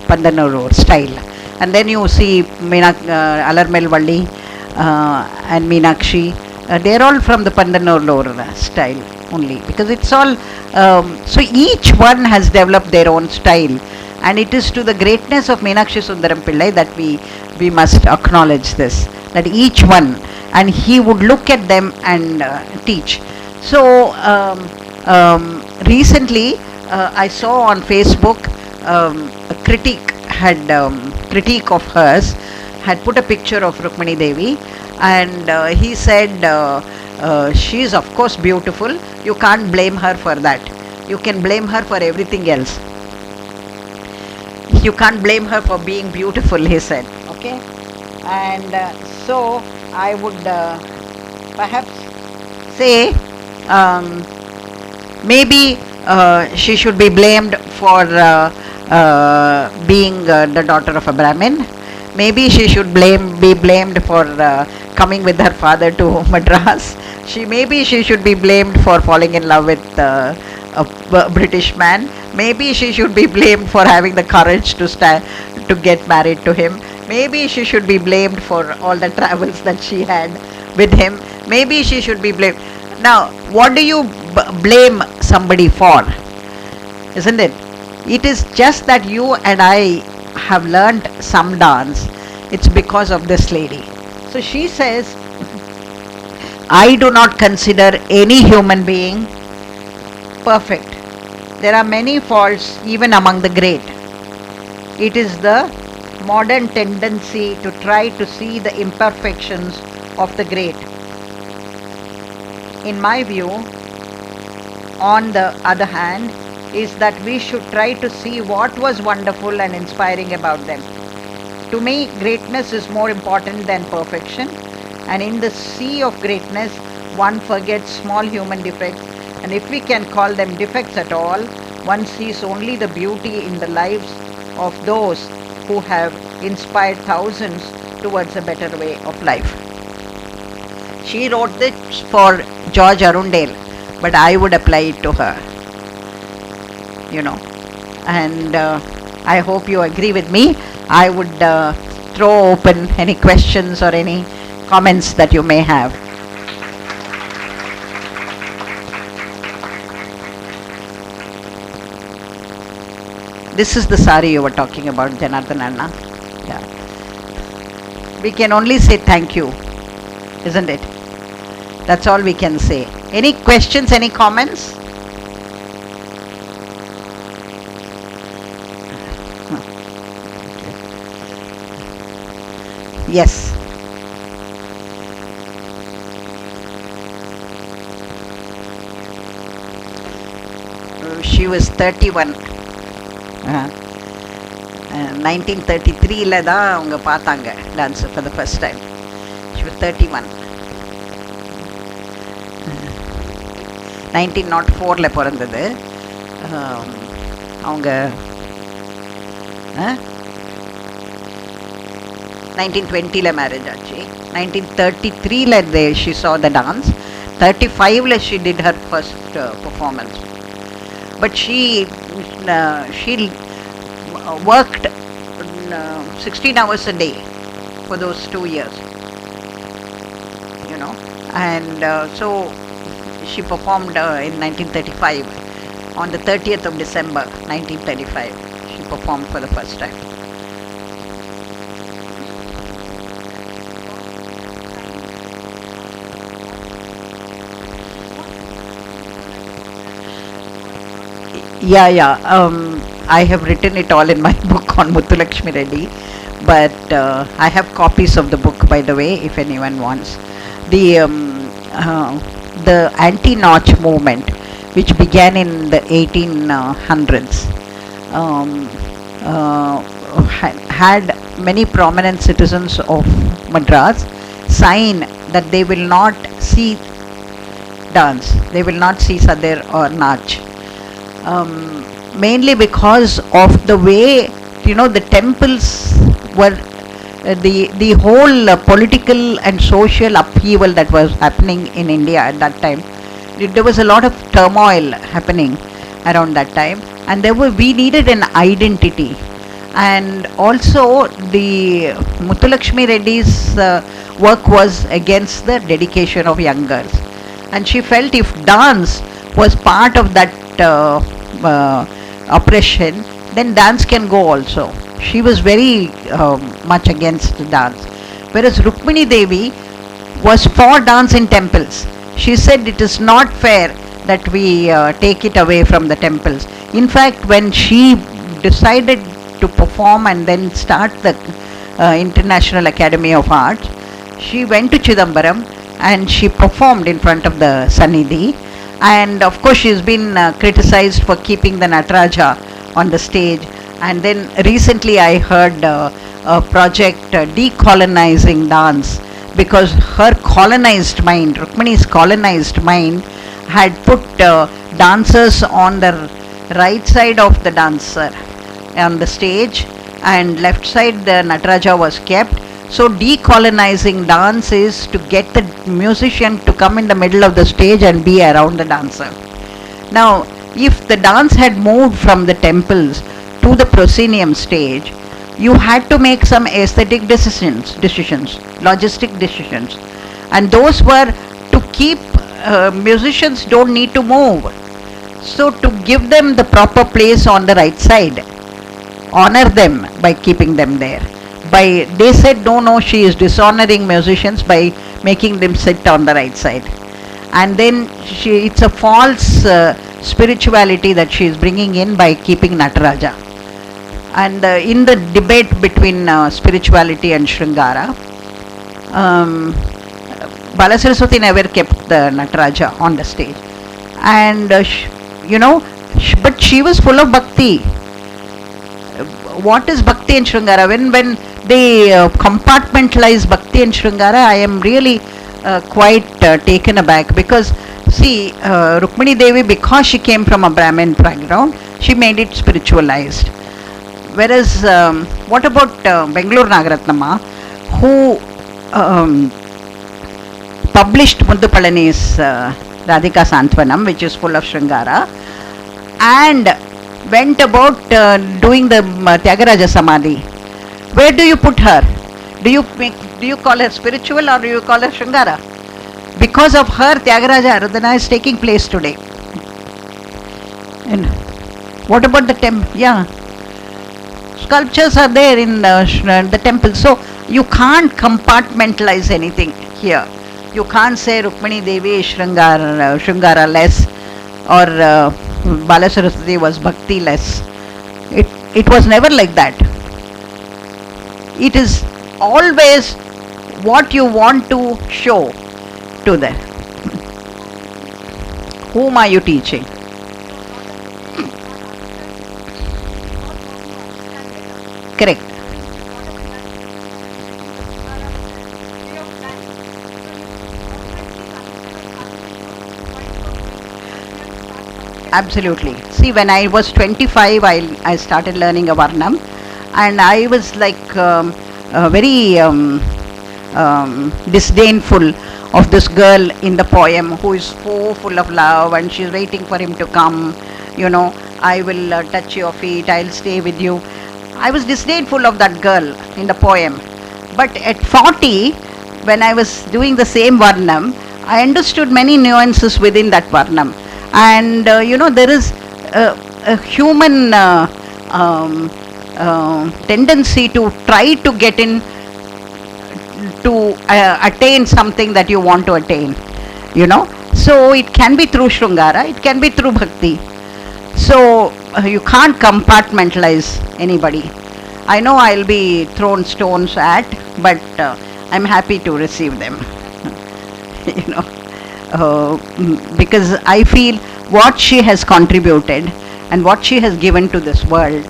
Pandanallur style. And then you see Alarmel Valli and Meenakshi. They're all from the Pandanallur style only, because it's all so each one has developed their own style, and it is to the greatness of Meenakshi Sundaram Pillai that we must acknowledge this, that each one, and he would look at them and teach. So recently I saw on Facebook a critique of hers had put a picture of Rukminidevi, and he said she is of course beautiful, you can't blame her for that, you can blame her for everything else, you can't blame her for being beautiful, he said, okay. And so I would perhaps say maybe she should be blamed for being the daughter of a Brahmin. Maybe she should be blamed for coming with her father to Madras. Maybe she should be blamed for falling in love with a British man. Maybe she should be blamed for having the courage to get married to him. Maybe she should be blamed for all the travels that she had with him. Maybe she should be blamed. Now, what do you blame somebody for? Isn't it? It is just that you and I have learnt some dance, it's because of this lady. So she says, I do not consider any human being perfect. There are many faults even among the great. It is the modern tendency to try to see the imperfections of the great. In my view, on the other hand, is that we should try to see what was wonderful and inspiring about them. To me, greatness is more important than perfection, and in the sea of greatness, one forgets small human defects, and if we can call them defects at all, one sees only the beauty in the lives of those who have inspired thousands towards a better way of life. She wrote this for George Arundale, but I would apply it to her, and I hope you agree with me. I would throw open any questions or any comments that you may have. This is the sari you were talking about, Janardhanan. Yeah. We can only say thank you, isn't it? That's all we can say. Any questions, any comments? Yes. She was 31. 1933 தான் அவங்க பார்த்தாங்க dance for the first time. She was 31. 1904 பிறந்தது. அவங்க 1920 marriage ஆச்சு. 1933 she saw the dance. 35 she did her first performance. But she worked 16 hours a day for those 2 years, and so she performed in 1935. On the 30th of December 1935, she performed for the first time. Yeah. I have written it all in my book on Muthulakshmi, but I have copies of the book, by the way, if anyone wants. The anti-notch movement, which began in the 1800s, had many prominent citizens of Madras sign that they will not see dance, they will not see Sadir or Nach. Mainly because of the way the temples were, the whole political and social upheaval that was happening in India at that time. There was a lot of turmoil happening around that time, and we needed an identity. And also the Muthulakshmi Reddy's work was against the dedication of young girls, and she felt if dance was part of that oppression, then dance can go also. She was very much against dance, whereas Rukminidevi was for dance in temples. She said it is not fair that we take it away from the temples. In fact, when she decided to perform and then start the International Academy of Arts, she went to Chidambaram and she performed in front of the Sannidhi. And of course she's been criticized for keeping the Nataraja on the stage. And then recently I heard a project decolonizing dance, because her colonized mind, Rukmini's colonized mind, had put dancers on the right side of the dancer on the stage, and left side the Nataraja was kept. So decolonizing dance is to get the musician to come in the middle of the stage and be around the dancer. Now, if the dance had moved from the temples to the proscenium stage, you had to make some aesthetic decisions, logistic decisions, and those were to keep musicians don't need to move. So to give them the proper place on the right side, honor them by keeping them there. they said no, she is dishonoring musicians by making them sit on the right side. And then it's a false spirituality that she is bringing in by keeping Nataraja. And in the debate between spirituality and Sringara, Balasaraswati never kept the Nataraja on the stage. And but she was full of bhakti. What is bhakti and Sringara? When they compartmentalize bhakti and Sringara, I am really quite taken aback, because see, Rukminidevi, because she came from a Brahmin background, she made it spiritualized. Whereas, what about Bangalore Nagaratnama, who published Mundupalani's Radhika Santvanam, which is full of Sringara, and went about doing the Tyagaraja Samadhi. Where do you put her? Do you call her spiritual, or do you call her Sringara? Because of her, Tyagaraja Aradhana is taking place today. And what about the temple? Yeah. Sculptures are there in the temple. So you can't compartmentalize anything here. You can't say Rukminidevi is Sringara less, or Balasaraswati was bhakti less. It was never like that. It is always what you want to show to them. Whom are you teaching? Correct. Absolutely. See, when I was 25, I started learning a Varnam, and I was like very disdainful of this girl in the poem who is so full of love, and she's waiting for him to come. I will touch your feet, I'll stay with you. I was disdainful of that girl in the poem. But at 40, when I was doing the same Varnam, I understood many nuances within that Varnam. And there is a human tendency to try to get in to attain something that you want to attain, So it can be through Sringara, it can be through Bhakti. So you can't compartmentalize anybody. I know I'll be thrown stones at, but I'm happy to receive them. Because I feel what she has contributed and what she has given to this world,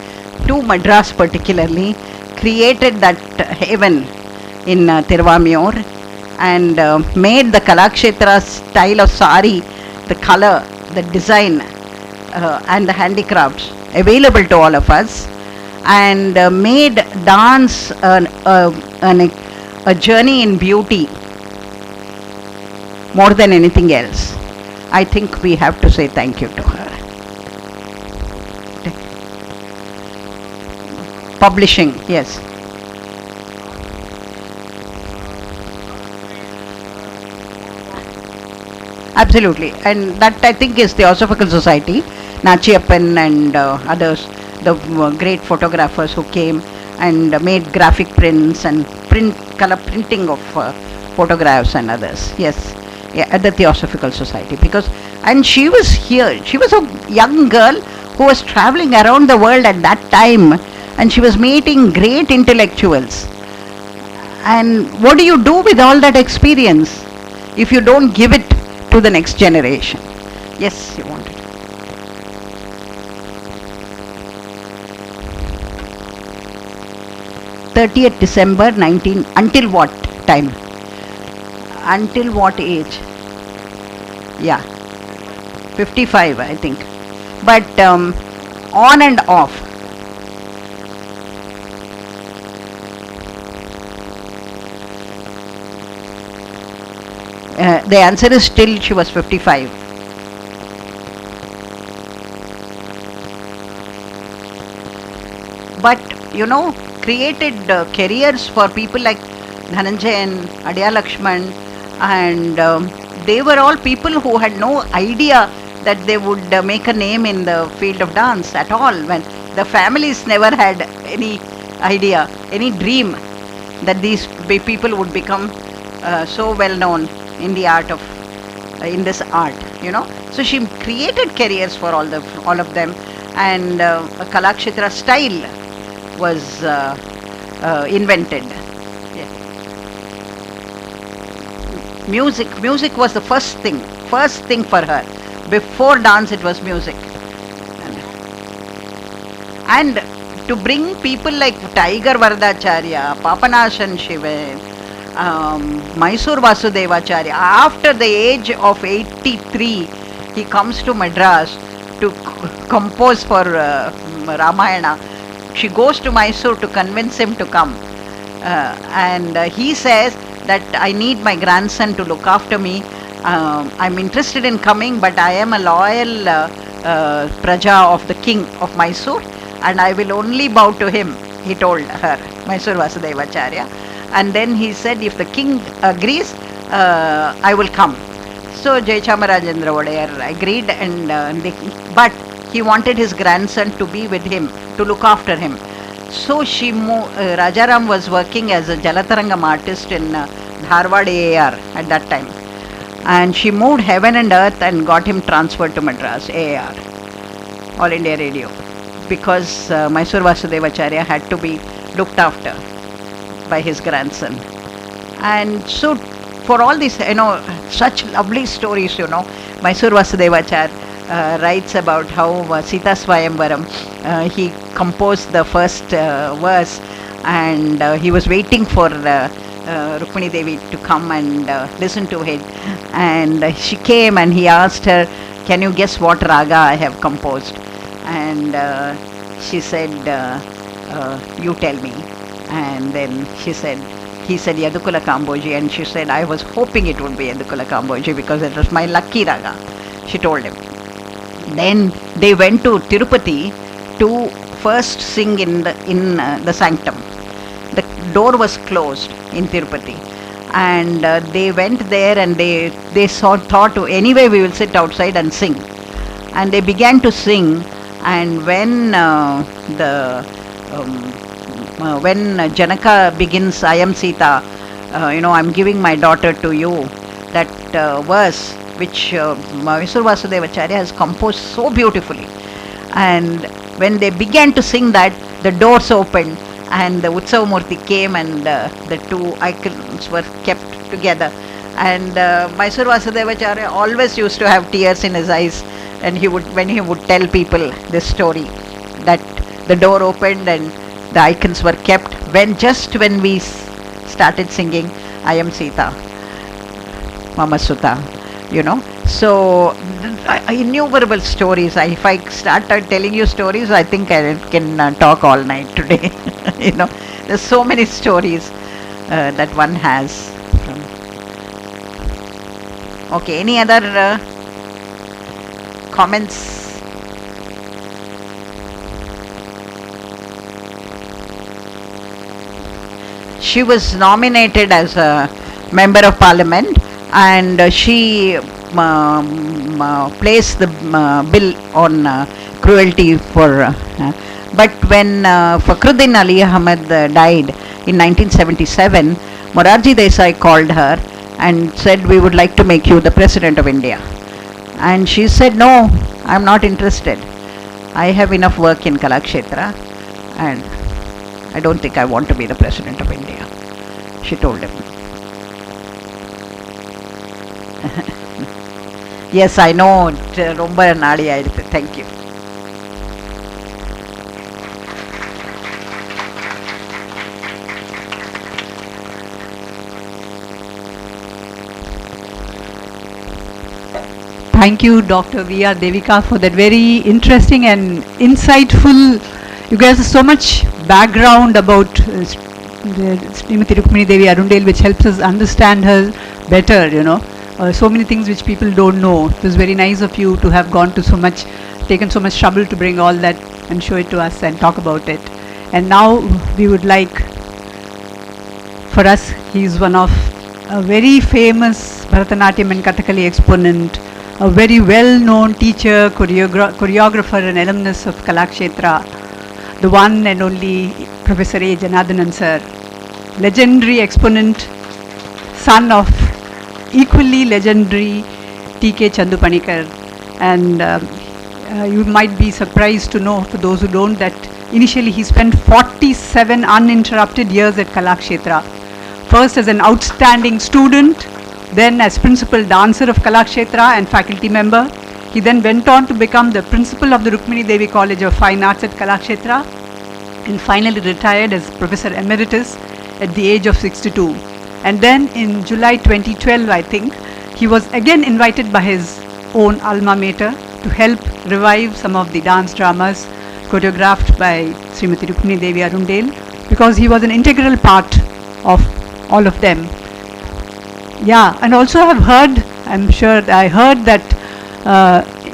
to Madras particularly, created that heaven in Tiruvamiyur, and made the Kalakshetra style of sari, the color, the design, and the handicrafts available to all of us, and made dance a journey in beauty more than anything else. I think we have to say thank you to her. Publishing, yes. Absolutely, and that I think is Theosophical Society, Nachiappan and others, the great photographers who came and made graphic prints and color printing of photographs and others. Yes, yeah, at the Theosophical Society, and she was here. She was a young girl who was traveling around the world at that time, and she was meeting great intellectuals. And what do you do with all that experience if you don't give it to the next generation? Yes, you wanted. 30th December 19, until what time? Until what age? Yeah, 55 I think. But on and off. The answer is still she was 55. But created careers for people like Dhananjay and Adya Lakshman, and they were all people who had no idea that they would make a name in the field of dance at all, when the families never had any idea, any dream that these people would become so well known in the art of in this art, you know. So she created careers for all of them, and a Kalakshetra style was invented. Yeah. Music was the first thing for her. Before dance, it was music. And to bring people like Tiger Varadacharya, Papanashan Shiva, Mysore Vasudevacharya, after the age of 83, he comes to Madras to compose for Ramayana. She goes to Mysore to convince him to come. And he says that I need my grandson to look after me. I'm interested in coming, but I am a loyal Praja of the king of Mysore, and I will only bow to him, he told her, Mysore Vasudevacharya. And then he said, if the king agrees, I will come. So Jayachamrajendra Wadeyar agreed, but he wanted his grandson to be with him, to look after him. So Rajaram was working as a Jalatarangam artist in Dharwad AAR at that time. And she moved heaven and earth and got him transferred to Madras AAR, All India Radio, because Mysore Vasudevacharya had to be looked after by his grandson. And so for all these, such lovely stories, Mysore Vasudevacharya writes about how Sita Swayamvaram, he composed the first verse, and he was waiting for Rukminidevi to come and listen to it, and she came and he asked her, can you guess what raga I have composed? And she said, you tell me. And then he said Yadukula Kamboji, and she said, I was hoping it would be Yadukula Kamboji because it was my lucky raga, she told him. Then they went to Tirupati to first sing in the sanctum. The door was closed in Tirupati, and they went there, and they thought, anyway we will sit outside and sing. And they began to sing, and when when Janaka begins, I am Sita, I'm giving my daughter to you, that verse which Mysore Vasudevacharya has composed so beautifully. And when they began to sing that, the doors opened, and the Utsavamurti came, and the two icons were kept together. And Mysore Vasudevacharya always used to have tears in his eyes, and when he would tell people this story, that the door opened and the icons were kept when we started singing I am Sita, Mama Sutta, So innumerable stories. If I started telling you stories, I think I can talk all night today. There's so many stories that one has. Okay, any other comments? She was nominated as a member of parliament, and she placed the bill on cruelty but when Fakhruddin Ali Ahmed died in 1977, Morarji Desai called her and said, we would like to make you the President of India. And she said, no, I'm not interested. I have enough work in Kalakshetra, and I don't think I want to be the President of India, she told him. Yes, I know, Romba Nadi Aidithu. Thank you. Thank you, Dr. R Devika, for that very interesting and insightful. You guys have so much background about Srimati Rukminidevi Arundale, which helps us understand her better, so many things which people don't know. It was very nice of you to have taken so much trouble to bring all that and show it to us and talk about it. And now we would like, for us, he is one of a very famous Bharatanatyam and Kathakali exponent, a very well-known teacher, choreographer and alumnus of Kalakshetra, the one and only Professor A. Janardhanan sir. legendary exponent, son of equally legendary T.K. Chandu Panikar. And you might be surprised to know, for those who don't, that initially he spent 47 uninterrupted years at Kalakshetra. First as an outstanding student, then as principal dancer of Kalakshetra and faculty member. He then went on to become the principal of the Rukminidevi College of Fine Arts at Kalakshetra, and finally retired as Professor Emeritus at the age of 62. And then in July 2012, I think, he was again invited by his own alma mater to help revive some of the dance dramas choreographed by Srimati Rukminidevi Arundale, because he was an integral part of all of them. Yeah, and also I have heard, I heard that,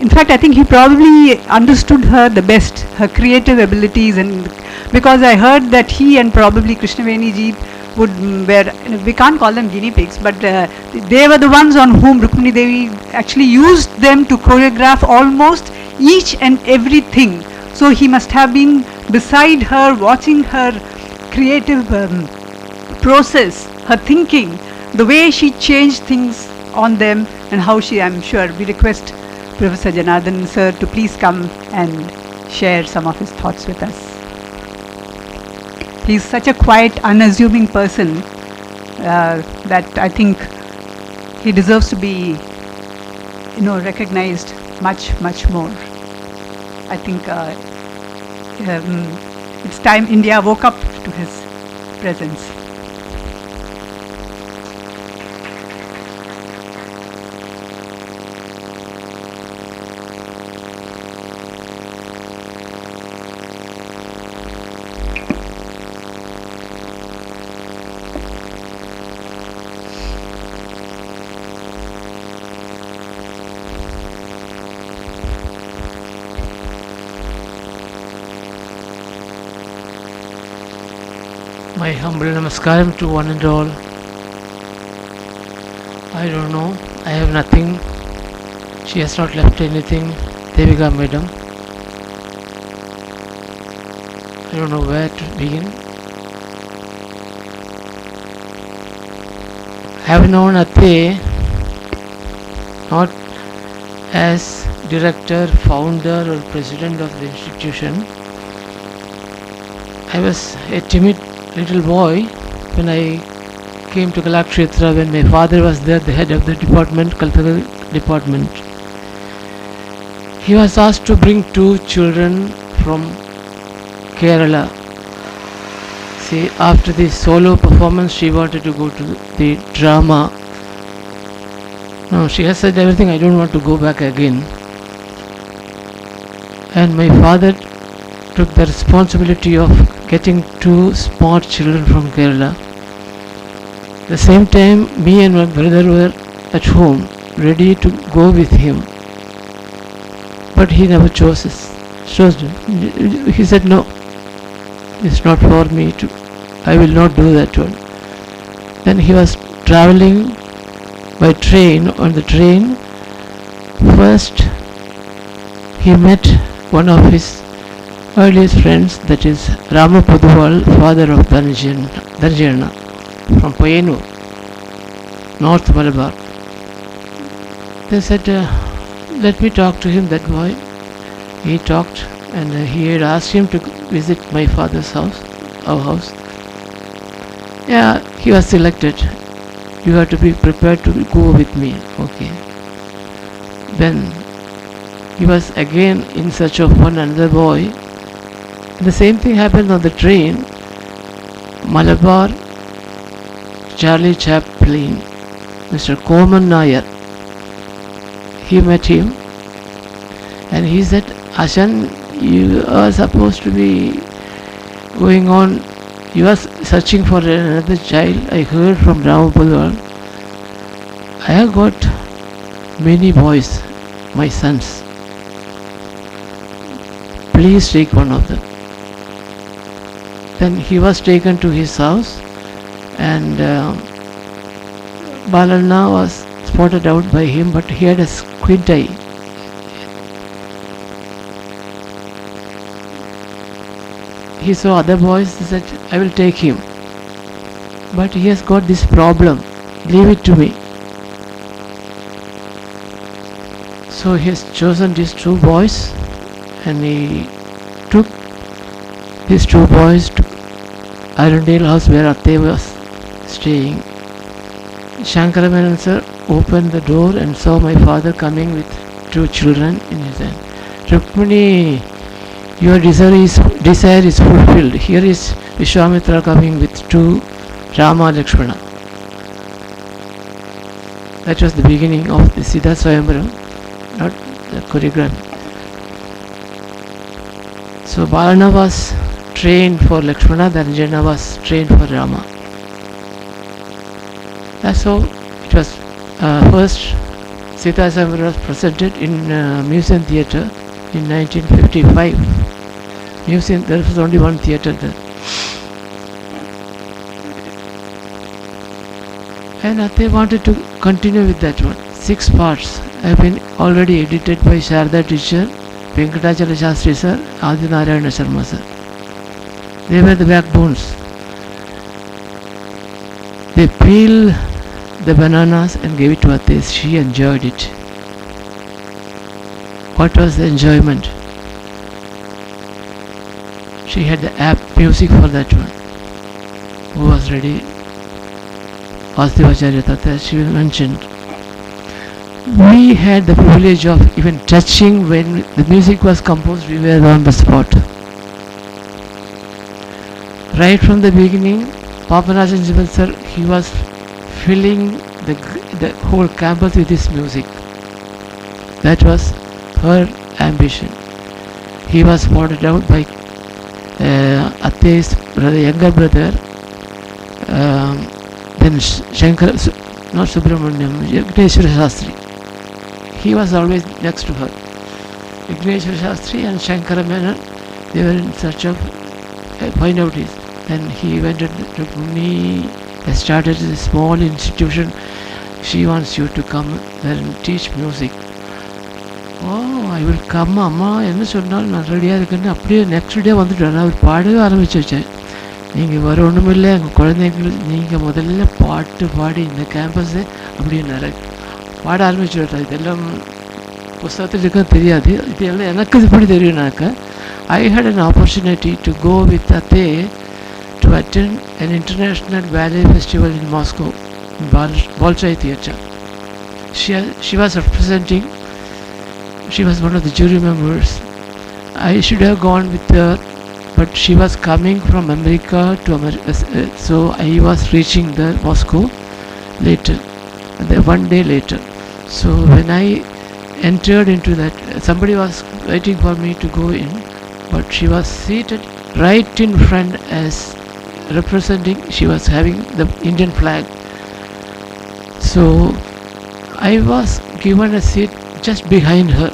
in fact, I think he probably understood her the best, her creative abilities, and because I heard that he and probably Krishnaveni ji we can't call them guinea pigs, but they were the ones on whom Rukmini Devi actually used them to choreograph almost each and everything. So he must have been beside her, watching her creative process, her thinking, the way she changed things on them, and how she, I'm sure, we request Professor Janardhanan sir to please come and share some of his thoughts with us. He's such a quiet, unassuming person that I think he deserves to be, recognized much, much more. I think it's time India woke up to his presence. My humble namaskaram to one and all. I don't know, I have nothing. She has not left anything. Devika madam. I don't know where to begin. I have known Arkay not as director, founder or president of the institution. I was a timid little boy when I came to Kalakshetra, when my father was there, the head of the department, cultural department. He was asked to bring 2 children from Kerala. See, after the solo performance, she wanted to go to the drama. No, she has said everything, I don't want to go back again. And my father took the responsibility of getting 2 smart children from Kerala. The same time, me and my brother were at home, ready to go with him. But he never chose us. He said, no, it's not for me to, I will not do that one. Then he was traveling by train. On the train, first he met one of his earliest friends, that is Rama Padhuval, father of Janardhanan, from Payenur, North Malabar. They said, let me talk to him, that boy. He talked, and he had asked him to visit my father's house, our house. Yeah, he was selected. You have to be prepared to go with me. Okay. Then he was again in search of one another boy. The same thing happened on the train. Malabar, Charlie Chaplin, Mr. Koman Nair. He met him and he said, Ashan, you are supposed to be going on, you are searching for another child. I heard from Ramapudwal. I have got many boys, my sons. Please take one of them. Then he was taken to his house, and Balalna was spotted out by him, but he had a squint eye. He saw other boys, he said, I will take him. but he has got this problem, leave it to me. So he has chosen these two boys, and he took these two boys to Arundale house where Arkay was staying. Shankaramanan sir opened the door and saw my father coming with two children in his hand. Rukmini, your desire is fulfilled. Here is Vishwamitra coming with two Rama Lakshmana. That was the beginning of the Siddha Swayamvaram, not the choreography. So Balana was trained for Lakshmana, then Jana was trained for Rama. That's how it was. First Sita Swayamvara was presented in Museum Theatre in 1955. Museum, there was only one theatre there. And they wanted to continue with that one. 6 parts have been already edited by Sharda teacher, Venkatachala Shastri sir, Adi Narayana Sharma sir. They were the backbones. They peeled the bananas and gave it to Ate. She enjoyed it. What was the enjoyment? She had the app music for that one. Who was ready? Vasudevacharya Tata, she mentioned. We had the privilege of even touching when the music was composed, we were on the spot. Right from the beginning, Papanajan Jivan sir, he was filling the whole campus with his music. That was her ambition. He was spotted out by Atte's brother, younger brother, then Shankar, not Subramanyam, Vigneshwara Shastri. He was always next to her. Vigneshwara Shastri and Shankara Menon, they were in search of find out this. Then he went to Rukmini, started a small institution. She wants you to come there and teach music. Oh, I will come, Amma. என்ன சொன்னாலும் நான் ரெடியாக இருக்குன்னு அப்படியே next day வந்துட்டு நான் பாடவே ஆரம்பிச்சு வச்சேன். நீங்கள் வர ஒன்றும் இல்லை, எங்கள் குழந்தைங்களுக்கு நீங்கள் முதல்ல பாட்டு பாடி இந்த கேம்பஸை அப்படின்னு பாட ஆரம்பிச்சு விட்டார். இதெல்லாம் புஸ்தகத்தில் இருக்க தெரியாது, இதெல்லாம் எனக்கு இப்படி தெரியும்னாக்க I had an opportunity to go with Ate to attend an international ballet festival in Moscow, in Bolshoi Theatre. She was representing, she was one of the jury members. I should have gone with her, but she was coming from America to America, so I was reaching the Moscow later, one day later. So when I entered into that, somebody was waiting for me to go in, but she was seated right in front as representing, she was having the Indian flag. So I was given a seat just behind her.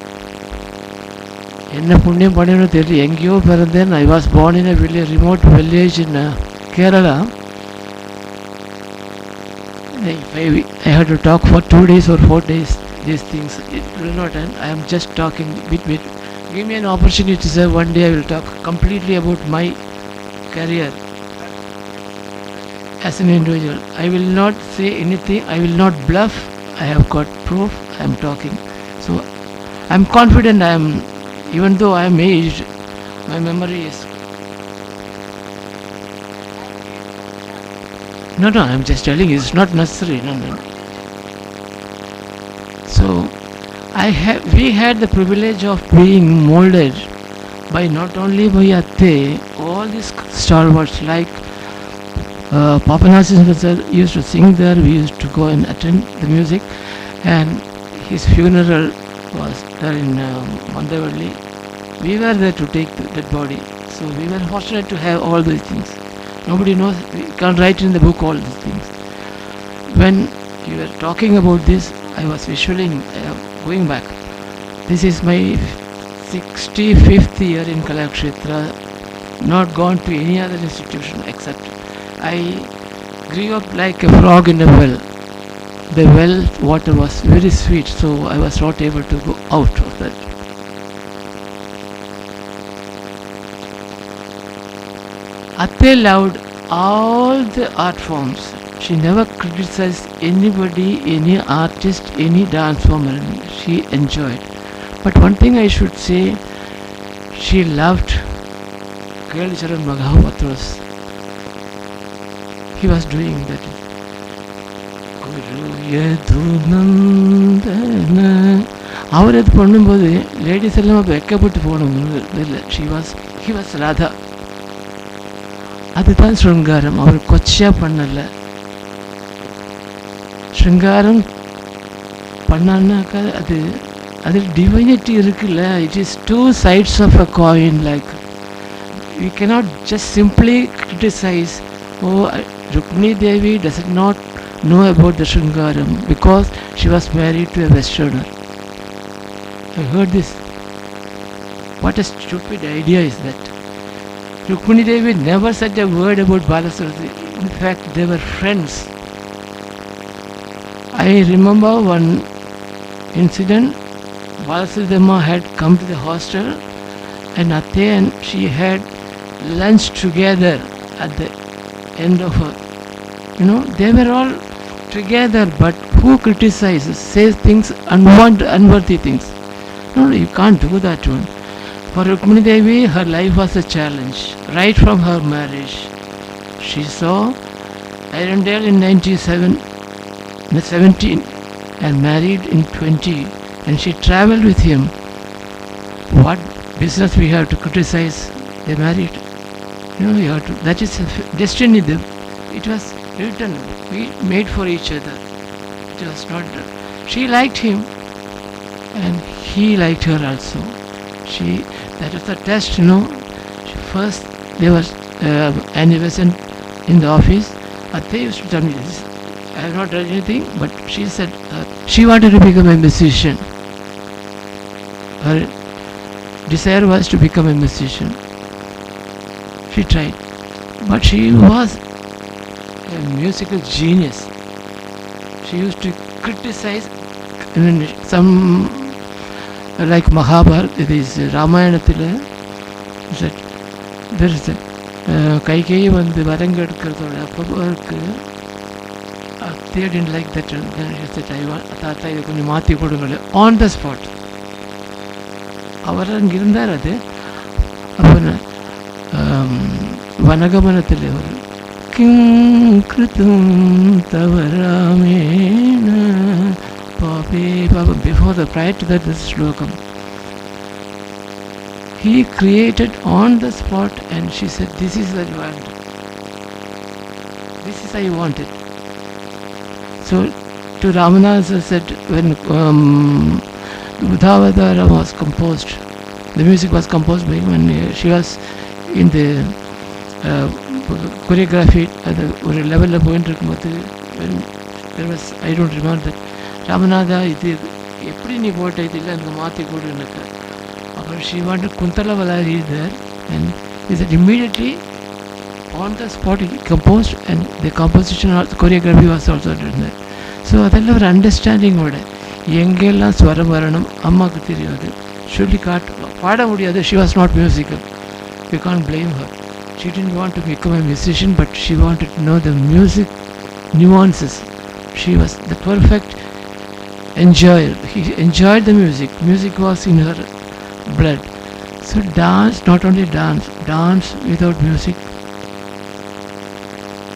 என்ன புண்ணியம் பண்ணினு தெரியல, எங்கேயோ பிறந்தேன். I was born in a remote village in Kerala. I had to talk for 2 days or 4 days. These things, it will not end. I am just talking bit. Give me an opportunity, sir. One day I will talk completely about my career as an individual. I will not say anything. I will not bluff. I have got proof. I am talking. So I am confident. Even though I am aged, my memory is. No, I am just telling you. It's not necessary. No. So we had the privilege of being molded by not only by Ate, all these stalwarts like Papanajan sir used to sing there. We used to go and attend the music, and his funeral was there in Mandavalli. We were there to take the dead body, so we were fortunate to have all these things. Nobody knows, we can't write in the book all these things. When you were talking about this, I was visually going back. This is my 65th year in Kalakshetra, not gone to any other institution except I grew up like a frog in a well. The well water was very sweet, so I was not able to go out of that. Ate loved all the art forms. She never criticized anybody, any artist, any dance form. She enjoyed. But one thing I should say, she loved Girl Maghavatras. He was doing that. அவரது பண்ணும்போது ladies எல்லாம் வெக்கப்பட்டு போனவங்க இல்லை. he was Radha. அதுதான் ஸ்ருங்காரம். அவர் கொச்சையா பண்ணல. ஸ்ருங்காரம் பண்ணான்னாக்கா அதில் divinity இருக்குல்ல. It is two sides of a coin. Like we cannot just simply criticize. Oh, Rukmini Devi does not know about the Shringaram because she was married to a Westerner. I heard this. What a stupid idea is that. Rukmini Devi never said a word about Balasaraswati. In fact, they were friends. I remember one incident. Balasaraswati Amma had come to the hostel and Atte and she had lunch together at the end of her. They were all together, but who criticizes, says things, unworthy things? No, you can't do that one. For Rukmini Devi, her life was a challenge. Right from her marriage, she saw Arundale in 17 and married in 20, and she traveled with him. What business we have to criticize? They married. You have to. That is destiny. It was written. We made for each other. It was not. She liked him, and he liked her also. That was the test. First there was anniversary in the office. Atte used to tell me this. I have not done anything, but she said she wanted to become a musician. Her desire was to become a musician. She tried, but she was a musical genius. She used to criticize some, like Mahabharata, there is Ramayana, there is Kaikei வந்து வரங்க எடுக்கிறதோட அப்போக்கு they didn't like that. Then she said, தாத்தா இதை கொஞ்சம் மாற்றி கொடுங்க on the spot. அவர் அங்கே இருந்தார். அது அப்போ வனகமனத்தில் ஒரு கிங் கிருத்தும் தவராமேன பாபே பாபா. Before the prior to that, this slokam he created on the spot, and she said, this is what you want, this is how you want it. So to Ramanasa said, when Udhavadara was composed, the music was composed by when she was in the choreography at the level of going to when there was, I don't remember that, Ramanatha இது எப்படி நீ போட்ட இது இல்லை அந்த மாற்றி கொடு எனக்கு. அப்புறம் she wanted Kuntala Valari there, and he said immediately on the spot he composed, and the composition or the choreography was also done there. So அதெல்லாம் ஒரு அண்டர்ஸ்டாண்டிங்கோட எங்கெல்லாம் ஸ்வரம் வரணும் அம்மாவுக்கு தெரியாது. சொல்லி பாட முடியாது. She was not musical. We can't blame her. She didn't want to become a musician, but she wanted to know the music nuances. She was the perfect enjoyer. He enjoyed the music. Music was in her blood. So dance, not only dance without music.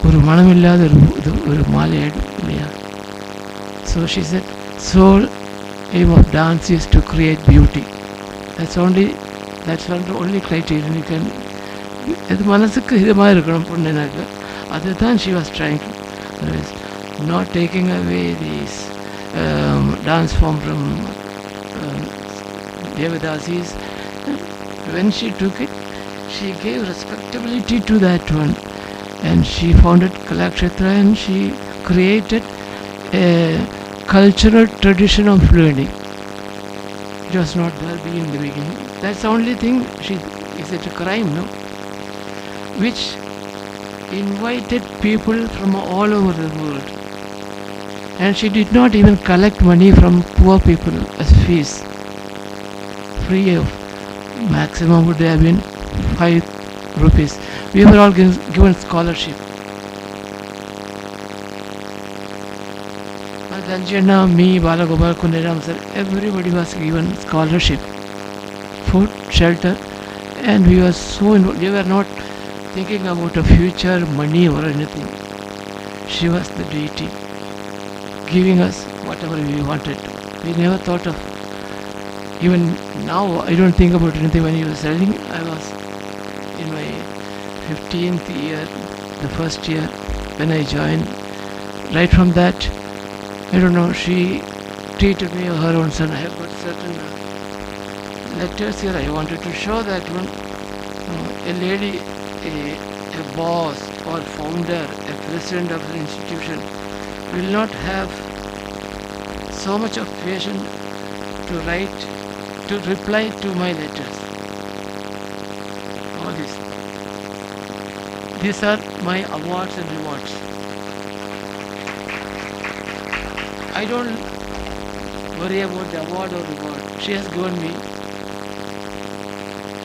ஒரு மனமில்லாத ஒரு மாலையாயிடும் இல்லையா. So she said, sole aim of dance is to create beauty. That's one the only criterion you can. அது மனசுக்கு இதமாக இருக்கணும் பொண்ணுனாக்க. அதுதான் she was trying to. Not taking away these dance form from Devadasis. When she took it, she gave respectability to that one, and she founded Kalakshetra, and she created a cultural tradition of learning. It was not there in the beginning. That's the only thing. Is it a crime? No. Which invited people from all over the world, and she did not even collect money from poor people as fees. Free of maximum would have been 5 rupees. We were all given scholarship. Sanjana, me, Balagopal, Kundiram sir, everybody was given scholarship, food, shelter, and we were so involved. We were not thinking about a future, money or anything. She was the deity, giving us whatever we wanted. We never thought of, even now I don't think about anything. When he was selling, I was in my 15th year, the first year when I joined. Right from that, I don't know, she treated me her own son. I have got certain letters here. I wanted to show that one. A lady, a boss or founder, a president of the institution will not have so much of patience to write, to reply to my letters. All this. These are my awards and rewards. I don't worry about the award or reward. She has given me.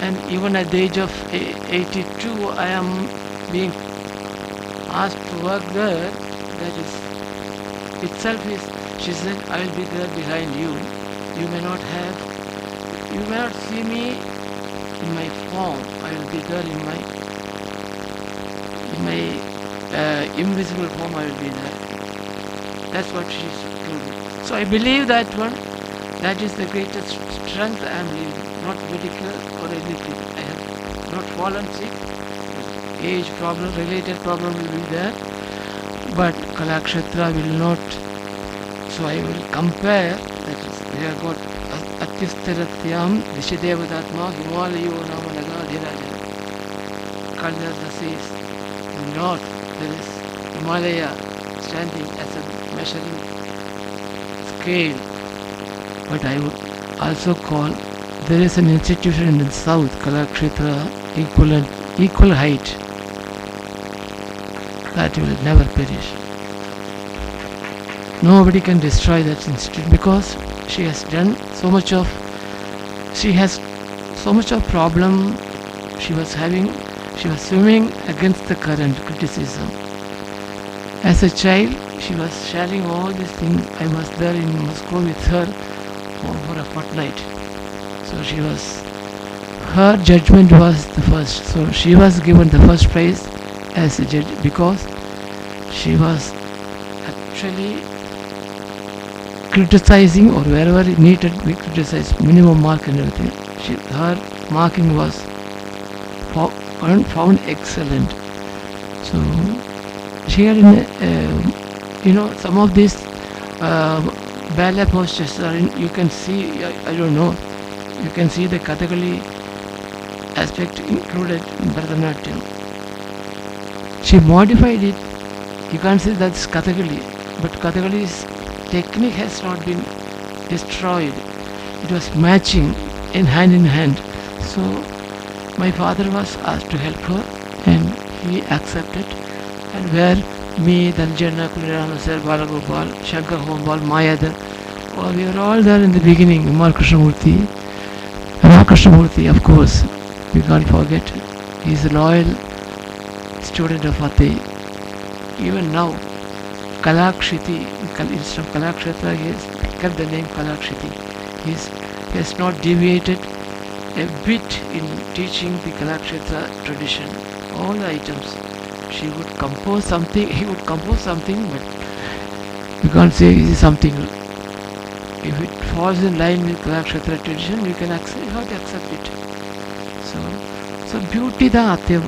And even at the age of 82, I am being asked to work there. That is itself is, she said, I will be there behind you. You may not see me in my form. I will be there in my invisible form. I will be there. That's what she told me. So I believe that one. That is the greatest strength I am living. Not medical or anything. I have not fallen sick. Age problem, related problem will be there. But Kalakshetra will not. So I will compare. That is, we have got Atyustiratyam Dishidevadatma Himalayo Namanaga Dhirajana. Kalidasa says, not there is Himalaya standing as a measuring scale. But I would also call, there is an institution in the south, Kalakshetra, equal height, that will never perish. Nobody can destroy that institute because she has done so much of, she has so much of problem she was having. She was swimming against the current, criticism. As a child, she was sharing all these things. I was there in Moscow with her for a fortnight. So she was, her judgment was the first. So she was given the first prize as a judge because she was actually criticizing, or wherever it needed to be criticized, minimum mark and everything. Her marking was found excellent. So she had some of these ballet postures are in, you can see, I don't know, you can see the Kathakali aspect included in Bharatanatyam. She modified it. You can't say that's Kathakali, but Kathakali's technique has not been destroyed. It was matching in hand. So my father was asked to help her and he accepted. And where me, Sanjana, Kundiram sir, Balagopal, Shankar Hombal, Mayadar, we were all there in the beginning. Rama Krishnamurthy, of course, we can't forget. He is a loyal student of Ate. Even now, Kalakshiti, instead of Kalakshetra, he has kept the name Kalakshiti. He has not deviated a bit in teaching the Kalakshetra tradition. All the items. She would compose something, he would compose something, but you can't say this is something. If it falls in line with Kalakshetra tradition, we can accept, you have to accept it. So beauty da Atya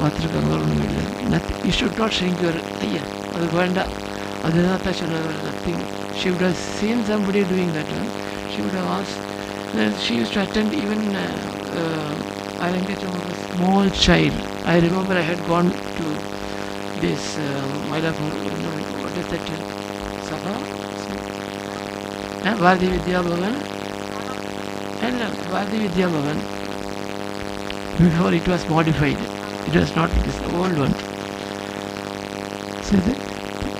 Nothing. You should not shrink your nothing. She would have seen somebody doing that. She would have asked. She used to attend even I think it was a small child. I remember I had gone to this what is that Sabha? Vadi Vidya Bhavan. And Vadi Vidya Bhavan. Before it was modified. It was not this old one. So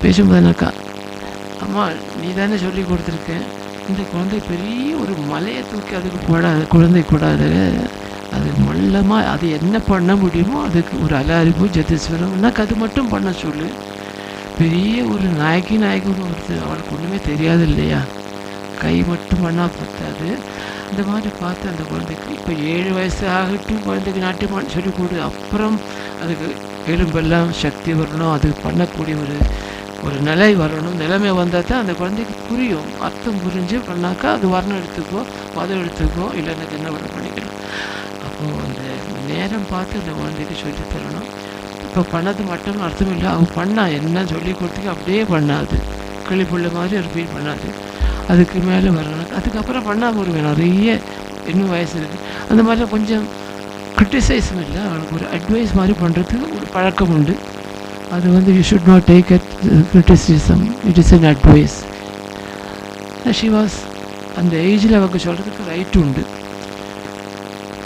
பேசும்போதுனாக்கா அம்மா நீ தானே சொல்லி கொடுத்துருக்கேன் இந்த குழந்தை பெரிய ஒரு மலையை தூக்கி அதுக்கு போடாது குழந்தை கூடாது அது மல்லமாக அது என்ன பண்ண முடியுமோ அதுக்கு ஒரு அலாரிப்பு ஜதீஸ்வரம் எனக்கு அது மட்டும் பண்ண சொல்லு பெரிய ஒரு நாயகன் ஒருத்தர், அவளுக்கு ஒன்றுமே தெரியாது இல்லையா, கை மட்டும் பண்ணால் பத்தாது. அந்த மாதிரி பார்த்து அந்த குழந்தைக்கு இப்போ 7 வயசு ஆகட்டும், குழந்தைக்கு நாட்டியமான்னு சொல்லி கொடு, அப்புறம் அதுக்கு எலும்பெல்லாம் சக்தி வரணும், அது பண்ணக்கூடிய ஒரு நிலை வரணும். நிலைமை வந்தால் தான் அந்த குழந்தைக்கு புரியும், அர்த்தம் புரிஞ்சு பண்ணாக்கா அது வர்ணம் எடுத்துக்கோ, மதம் எடுத்துக்கோ, இல்லை எனக்கு என்ன பண்ண பண்ணிக்கணும். அப்போது அந்த நேரம் பார்த்து அந்த குழந்தைக்கு சொல்லி தரணும். இப்போ பண்ணது மட்டும் அர்த்தம் இல்லை, அவன் பண்ணா என்ன சொல்லி கொடுத்துக்கு அப்படியே பண்ணாது, கிளிப்புள்ள மாதிரி ஒரு ஃபீல் பண்ணாது, அதுக்கு மேலே வரணும். அதுக்கப்புறம் பண்ணால் ஒரு நிறைய இன்னும் வயசு இருக்குது. அந்த மாதிரிலாம் கொஞ்சம் கிரிட்டிசைஸும் இல்லை, அவனுக்கு ஒரு அட்வைஸ் மாதிரி பண்ணுறதுக்கு ஒரு பழக்கம் உண்டு. அது வந்து you should not take at criticism, it is an advice. She was அந்த ஏஜில் அவங்க சொல்கிறதுக்கு ரைட்டு உண்டு.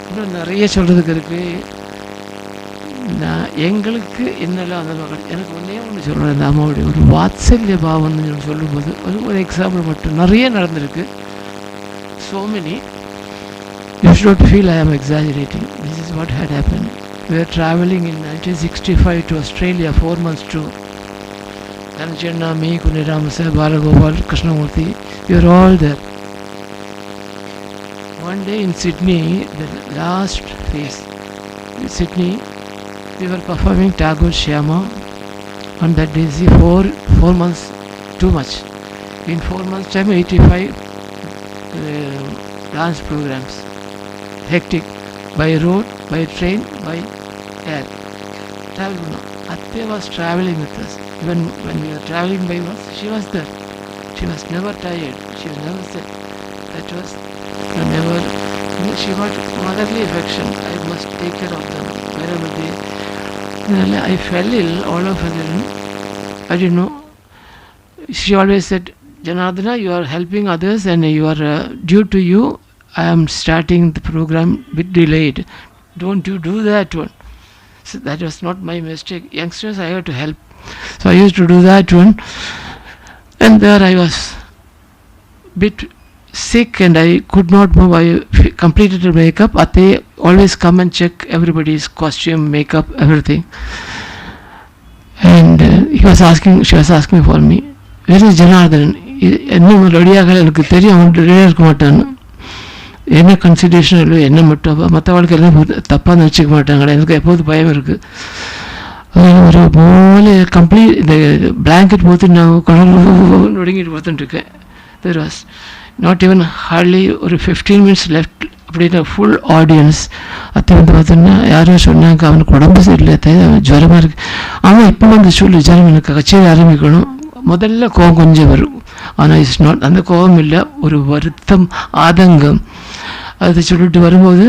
இன்னும் நிறைய சொல்கிறதுக்கு இருக்குது. நான் எங்களுக்கு என்னெல்லாம் அந்த எனக்கு ஒன்றே ஒன்று சொல்கிறேன், அந்த அம்மாவுடைய ஒரு வாத்சல்ய பாவம்னு சொல்லும்போது அது ஒரு எக்ஸாம்பிள் மட்டும், நிறைய நடந்திருக்கு. So many. You should not feel I am exaggerating. This is what had happened. We were traveling in 1965 to Australia, 4 months tour. Janardhanan, me, Kuniramasa, Balagopal, Krishnamurthy, we were all there. One day in Sydney, the last phase, in Sydney, we were performing Tagore Shyama on that day. See, 4 months, too much. In 4 months time, 85 dance programs. Hectic. By road, by train, by air. Travel. Atte was traveling with us. Even when we were traveling by bus, she was there. She was never tired. She was never sick. That was never. She got motherly affection. I must take care of them wherever they. I fell ill, all of a sudden. I didn't know. She always said, Janardhana, you are helping others and you are due to you. I am starting the program a bit delayed. Don't you do that one. So that was not my mistake. Youngsters, I have to help. So I used to do that one. And there I was bit sick and I could not move. I completed the makeup. They always come and check everybody's costume, makeup, everything. And she was asking for me. Where is Janardhanan? இன்னும் ரெடியாக எனக்கு தெரியும், அவன் ரெடியாக இருக்க மாட்டான்னு. என்ன consideration இல்லை, என்ன மட்டும் மற்றவர்களுக்கு எல்லாம் தப்பாக நினச்சிக்க மாட்டாங்களே, எனக்கு எப்போது பயம் இருக்குது. ஒரு போல கம்ப்ளீட் இந்த பிளாங்கெட் போட்டு நான் நொடுங்கிட்டு பார்த்துட்டுருக்கேன். There was not even hardly ஒரு 15 minutes லெஃப்ட் அப்படின்னா ஃபுல் ஆடியன்ஸ். அத்தை வந்து பார்த்தோன்னா யாரோ சொன்னாங்க அவனுக்கு உடம்பு சரியில்லை, அவன் ஜுரமாக இருக்குது. ஆனால் இப்போ வந்து சொல்லி ஜுரம் எனக்கு கச்சேரி ஆரம்பிக்கணும். முதல்ல கோவம் கொஞ்சம் வரும், ஆனால் இட்ஸ் நாட், அந்த கோபம் இல்லை, ஒரு வருத்தம், ஆதங்கம். அதை சொல்லிட்டு வரும்போது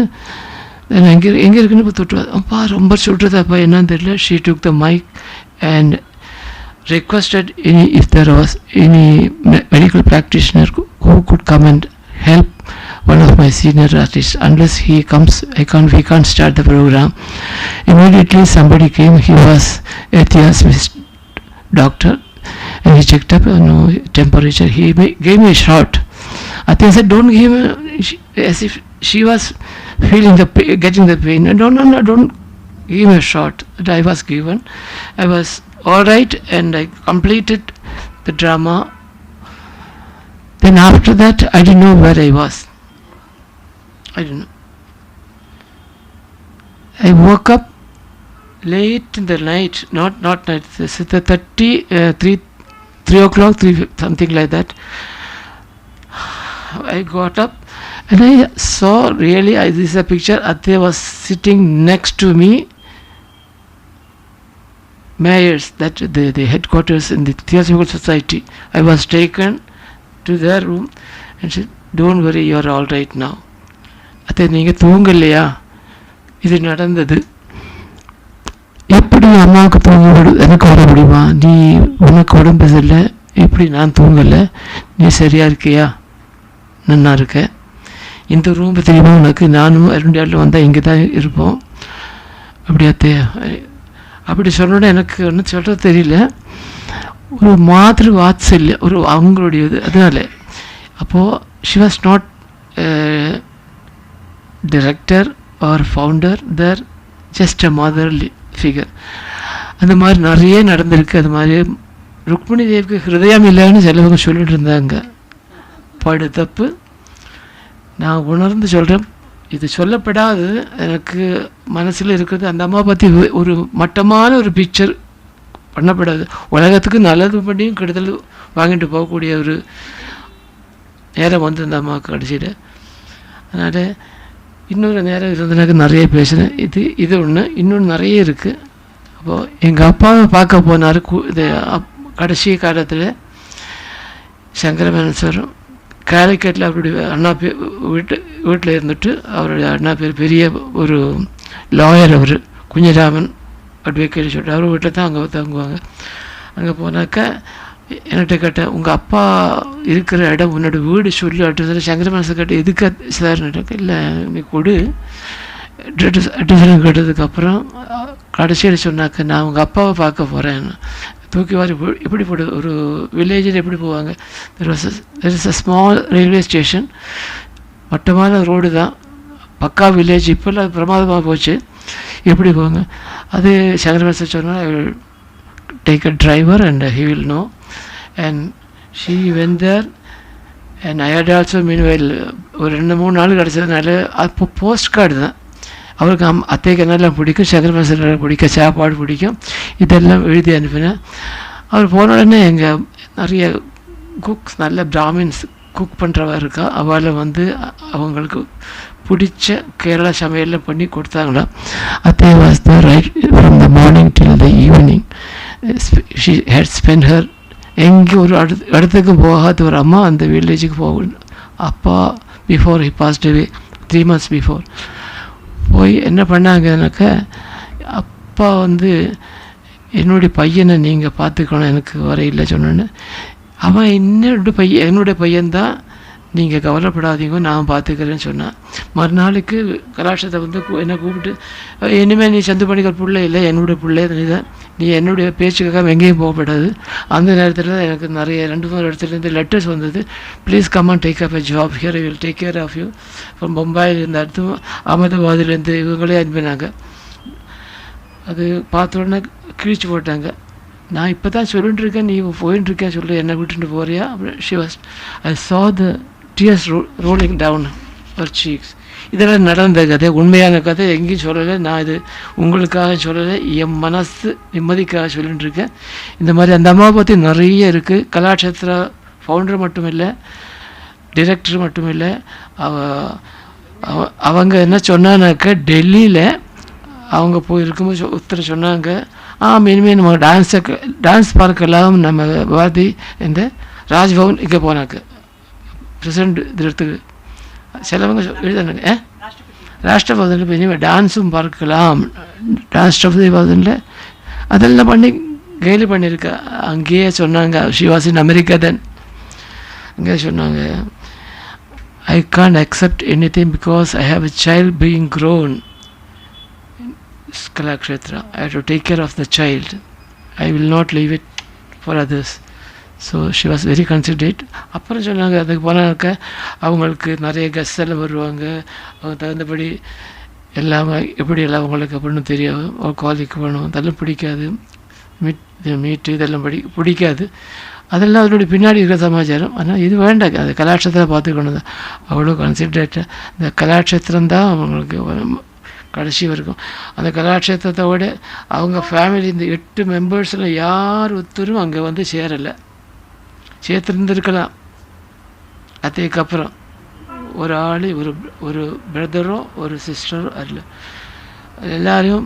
எங்கே இருக்குன்னு இப்போ தொட்டு அப்பா ரொம்ப சொல்கிறதாப்பா என்னன்னு தெரியல. She took the mic and requested if there was any medical practitioner who could come and help one of my senior artists. Unless he comes, we can't start the program. Immediately somebody came. He was a theosopist doctor and he checked up temperature. He gave me a shot. I said, don't give me, as if she was feeling getting the pain. No, don't give me a shot. That I was given. I was all right and I completed the drama. Then after that I didn't know where I was. I didn't know. I woke up late in the night, not night, 3 o'clock, 3 something like that. I got up and I saw really, this is a picture, Athe was sitting next to me. Mayors, that the headquarters in the Theosophical Society. I was taken to their room and said, don't worry, you are all right now. Athe நீங்க தூங்கலையா, இது நடந்தது, எப்படி அம்மாவுக்கு தூங்க எனக்கு வர முடியுமா, நீ உனக்கு உடம்பு சரியில்லை, எப்படி நான் தூங்கலை, நீ சரியா இருக்கியா, நன்னா இருக்க, இந்த ரூம் தெரியுமா உனக்கு, நானும் அருண்டியாவில் வந்தால் இங்கே தான் இருப்போம், அப்படியாத்தே அப்படி சொன்னோட எனக்கு ஒன்றும் சொல்கிறது தெரியல. ஒரு மாதிரி வாத்சல்ய ஒரு அவங்களுடைய இது அதனால. அப்போது she was not director or founder, there just a motherly figure. அந்த மாதிரி நிறைய நடந்திருக்கு. அது மாதிரி ருக்மிணி தேவிக்கு ஹிருதயம் இல்லைன்னு சிலவங்க சொல்லிட்டு இருந்தாங்க. படு தப்பு. நான் உணர்ந்து சொல்கிறேன், இது சொல்லப்படாது, எனக்கு மனசில் இருக்கிறது. அந்த அம்மா பற்றி ஒரு மட்டமான ஒரு பிக்சர் பண்ணப்படாது. உலகத்துக்கு நல்லது பண்ணியும் கெடுதல் வாங்கிட்டு போகக்கூடிய ஒரு நேரம் வந்து அந்த அம்மாவுக்கு கடைசியில். அதனால் இன்னொரு நேரம் இருந்தனாக்க நிறைய பேசினேன். இது ஒன்று. இன்னொன்று நிறைய இருக்குது. அப்போது எங்கள் அப்பாவை பார்க்க போனார். இது கடைசி காலத்தில் சங்கரமேனன் சார் கேலிக்கட்டில் அவருடைய அண்ணா வீட்டில் இருந்துட்டு, அவருடைய அண்ணா பேர் பெரிய ஒரு லாயர், அவர் குஞ்சராமன் அட்வொகேட் சொல்லிட்டு அவர் வீட்டில் தான் அங்கே தங்குவாங்க. அங்கே போனாக்கா என்கிட்ட கேட்டேன், உங்கள் அப்பா இருக்கிற இடம் உன்னோட வீடு சொல்லி அட்ரஸ். சங்கரமேனன் சார் கேட்டேன், எதுக்கு சார்ன்னு. இல்லை நீ கொடு அட்ரஸ் கேட்டதுக்கப்புறம் கடைசியில் சொன்னாக்க, நான் உங்கள் அப்பாவை பார்க்க போகிறேன். தூக்கி வாரி எப்படி போடு, ஒரு வில்லேஜில் எப்படி போவாங்க, there is a small railway station, மட்டமான ரோடு தான், பக்கா வில்லேஜ். இப்போல்லாம் அது பிரமாதமாக போச்சு. எப்படி போவாங்க அது சங்கரமேனன் சார் சொன்னால், I will take a driver and he will know. And she went there and I had also meanwhile ஒரு 2-3 நாள் கிடச்சதுனால அப்போ போஸ்ட் கார்டு தான். அவருக்கு அத்தைக்கு என்னெல்லாம் பிடிக்கும், சங்கரமேனன் சார் பிடிக்கும், சாப்பாடு பிடிக்கும், இதெல்லாம் எழுதி அனுப்பினேன். அவர் போன உடனே எங்கள் நிறைய குக்ஸ், நல்ல பிராமின்ஸ் குக் பண்ணுறவா இருக்கா, அவளை வந்து அவங்களுக்கு பிடிச்ச கேரளா சமையலில் பண்ணி கொடுத்தாங்களாம். அத்தை was the right from the morning till the evening. She had spend her. எங்கே ஒரு இடத்துக்கு போகாத ஒரு அம்மா அந்த வில்லேஜுக்கு போகணும். அப்பா before he past away 3 months before போய் என்ன பண்ணாங்கன்னாக்க, அப்பா வந்து என்னுடைய பையனை நீங்கள் பார்த்துக்கணும், எனக்கு வர இல்லை சொன்னேன்னு. அவன் என்னுடைய பையன்தான், நீங்கள் கவலைப்படாதீங்க நான் பார்த்துக்கிறேன்னு சொன்னான். மறுநாளுக்கு கலாட்சத்தை வந்து என்னை கூப்பிட்டு, இனிமேல் நீ சந்து பண்ணிக்கிற பிள்ளை இல்லை, என்னுடைய பிள்ளை நீ என்னுடைய பேச்சுக்காக எங்கேயும் போகப்படாது. அந்த நேரத்தில் எனக்கு நிறைய 2-3 இடத்துலேருந்து லெட்டர்ஸ் வந்தது. Please come and take up a job here, I will take care of you. From மும்பையிலேருந்து அடுத்து அகமதாபாத்லேருந்து இவங்களே அனுப்பினாங்க. அது பார்த்த உடனே கிழிச்சு போட்டாங்க. நான் இப்போ தான் சொல்லிட்டு இருக்கேன், நீ போயின்ட்டுருக்கேன் சொல்லி என்னை விட்டுட்டு போறியா? She was, I saw the tears rolling down her cheeks. இதெல்லாம் நடந்த கதை, உண்மையான கதை, எங்கேயும் சொல்லலை. நான் இது உங்களுக்காக சொல்லலை, என் மனசு நிம்மதிக்காக சொல்லிட்டு இருக்கேன். இந்த மாதிரி அந்த அம்மாவை பற்றி நிறைய இருக்குது. கலாட்சேத்ரா ஃபவுண்டர் மட்டும் இல்லை, டிரெக்டர் மட்டும் இல்லை. அவங்க என்ன சொன்னான்னாக்க, டெல்லியில் அவங்க போயிருக்கும்போது ஒருத்தர் சொன்னாங்க, இனிமேல் நம்ம டான்ஸ் பார்க்கலாம், நம்ம வாதி இந்த ராஜ்பவன் இங்கே போனாக்க பிரசிடண்ட் இடத்துக்கு சிலவங்க எழுதானாங்க, ராஷ்டிரபவனில் போய் இனிமேல் டான்ஸும் பார்க்கலாம், ராஷ்டிரபதி பவனில் அதெல்லாம் பண்ணி கேலி பண்ணியிருக்கா. அங்கேயே சொன்னாங்க, ஷி வாஸ் இன் அமெரிக்கா தென். அங்கே சொன்னாங்க, I can't accept any thing because I have a child being grown Kalakshetra. I have to take care of the child. I will not leave it for others. So she was very considerate. அப்புறம் சொன்னாங்க, அதுக்கு போனாக்க அவங்களுக்கு நிறைய guest எல்லாம் வருவாங்க, அவங்க தகுந்தபடி எல்லாமே எப்படி எல்லாம் அவங்களுக்கு அப்படின்னு தெரியாது. குவாலிக்கு வேணும், அதெல்லாம் பிடிக்காது. மீட்டு இதெல்லாம் பிடிக்காது. அதெல்லாம் அதனுடைய பின்னாடி இருக்கிற சமாச்சாரம். ஆனால் இது வேண்டாம், அது கலாட்சேத்திரம் பார்த்துக்கணும் தான். அவ்வளோ கன்சிடரேட்டாக இந்த கலாட்சேத்திரம் தான் அவங்களுக்கு கடைசி வரைக்கும். அந்த கலாட்சேத்திரத்தோட அவங்க ஃபேமிலி இந்த 8 மெம்பர்ஸில் யார் ஒருத்தரும் அங்கே வந்து சேரலை. சேர்த்துருந்துருக்கலாம். அதுக்கப்புறம் ஒரு ஆள், ஒரு பிரதரோ ஒரு சிஸ்டரோ அல்ல, எல்லாரையும்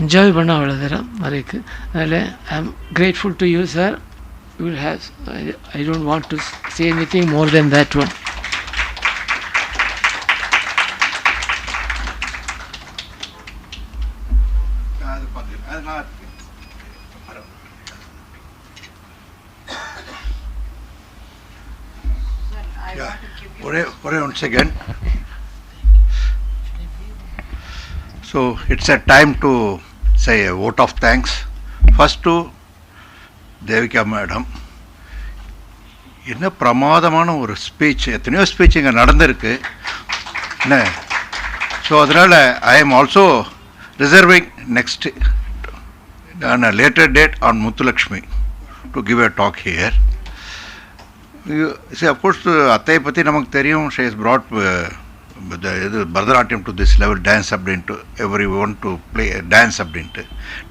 என்ஜாய் பண்ண அவ்வளோ தரம் வரைக்கு. அதில் ஐ ஆம் grateful to you sir. You will have, I don't want to say anything more then that one. Once again, so it's a time to say a vote of thanks first to Devika madam. என்ன பிரமாதமான ஒரு speech, எத்தனையோ speech இங்கே நடந்திருக்கு என்ன. So அதனால் I am also reserving next on a later date on Muthulakshmi to give a talk here. You see, of course, Attai Pati namak theriyum, she has brought Bharatanatyam to this level, dance அப்படின்ட்டு everyone to play dance அப்படின்ட்டு.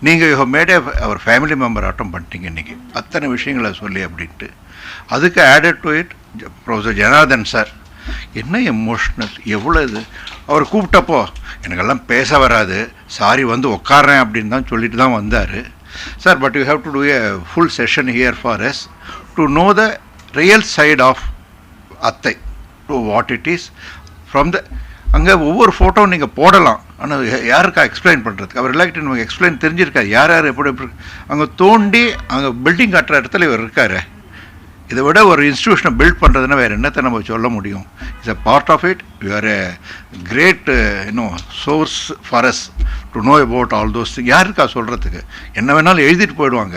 நீங்கள் you have made our family member ஆட்டம் பண்ணிட்டீங்க இன்றைக்கி அத்தனை விஷயங்களை சொல்லி அப்படின்ட்டு. அதுக்கு added to it Professor Janardhanan sir, என்ன எமோஷ்னல், எவ்வளோ இது. அவர் கூப்பிட்டப்போ எனக்கெல்லாம் பேச வராது, சாரி வந்து உட்காறேன் அப்படின்னு தான் சொல்லிட்டு தான் வந்தார். Sir, but you have to do a full session here for us to know the real side of அத்தை, to what it is from the. அங்கே ஒவ்வொரு ஃபோட்டோவும் நீங்கள் போடலாம், ஆனால் யாருக்கா எக்ஸ்பிளைன் பண்ணுறதுக்கு அவர் ரிலேக்ட் நமக்கு எக்ஸ்பிளைன் தெரிஞ்சிருக்காது, யார் யார் எப்படி எப்படி அங்கே தோண்டி அங்கே பில்டிங் கட்டுற இடத்துல இவர் இருக்கார். இதை விட ஒரு இன்ஸ்டியூஷனை பில்ட் பண்ணுறதுன்னா வேறு என்னத்தை நம்ம சொல்ல முடியும். It's a part of it. You are a great source for us to know about all those thing. யாருக்கா சொல்கிறதுக்கு, என்ன வேணாலும் எழுதிட்டு போயிடுவாங்க.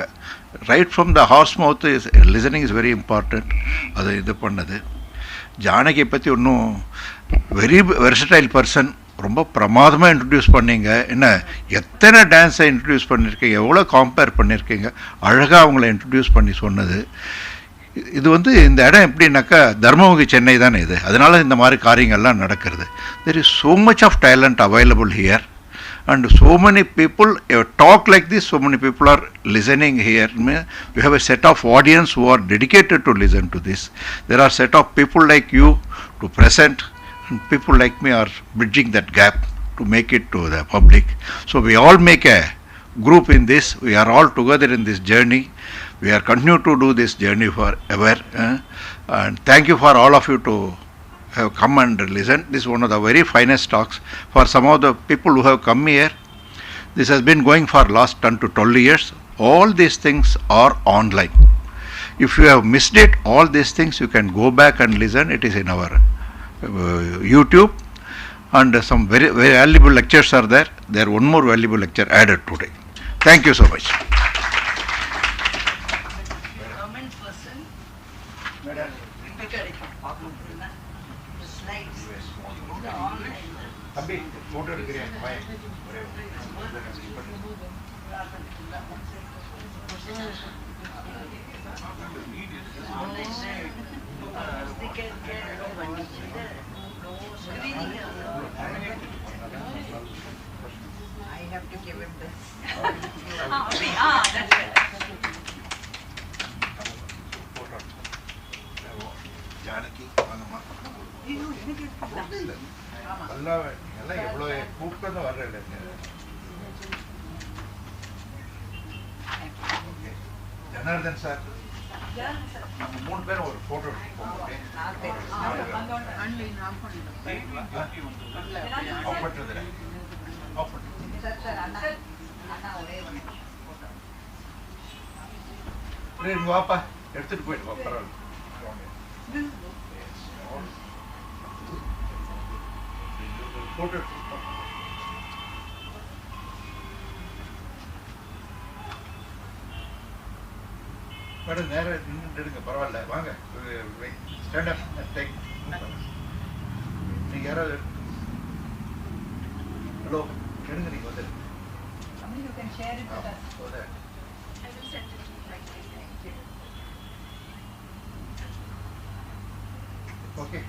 Right from the horse mouth is listening is very important. அது இது பண்ணது. ஜானகியை பற்றி ஒன்றும் வெரி வெர்சடைல் பர்சன், ரொம்ப பிரமாதமாக இன்ட்ரடியூஸ் பண்ணீங்க. என்ன எத்தனை டான்ஸை இன்ட்ரடியூஸ் பண்ணியிருக்கீங்க, எவ்வளோ கம்பேர் பண்ணியிருக்கீங்க, அழகாக அவங்கள இன்ட்ரடியூஸ் பண்ணி சொன்னது. இது வந்து இந்த இடம் எப்படின்னாக்கா தர்மமுகி சென்னை தானே இது, அதனால் இந்த மாதிரி காரியங்கள்லாம் நடக்கிறது. There is so much of talent available here and so many people talk like this, so many people are listening here. We have a set of audience who are dedicated to listen to this. There are set of people like you to present, and people like me are bridging that gap to make it to the public. So we all make a group in this. We are all together in this journey. We are continue to do this journey forever. And thank you for all of you to have come and listen. This is one of the very finest talks. For some of the people who have come here, this has been going for last 10 to 12 years. All these things are online. If you have missed it, all these things you can go back and listen. It is in our YouTube, and some very, very valuable lectures are there. There one more valuable lecture added today. Thank you so much. I have to give him this. Janardhanan sir, நம்ம மூணு பேரும் ஒரு photo வாப்பா எடுத்துட்டு போயிட்டு வா. பரவாயில்ல, photo madam நேரம் நின்று எடுங்க, பரவாயில்ல, வாங்க ஸ்டாண்ட் அப் டேக். நீங்கள் யாராவது ஹலோ எடுங்க, நீங்கள் வந்து ஓகே.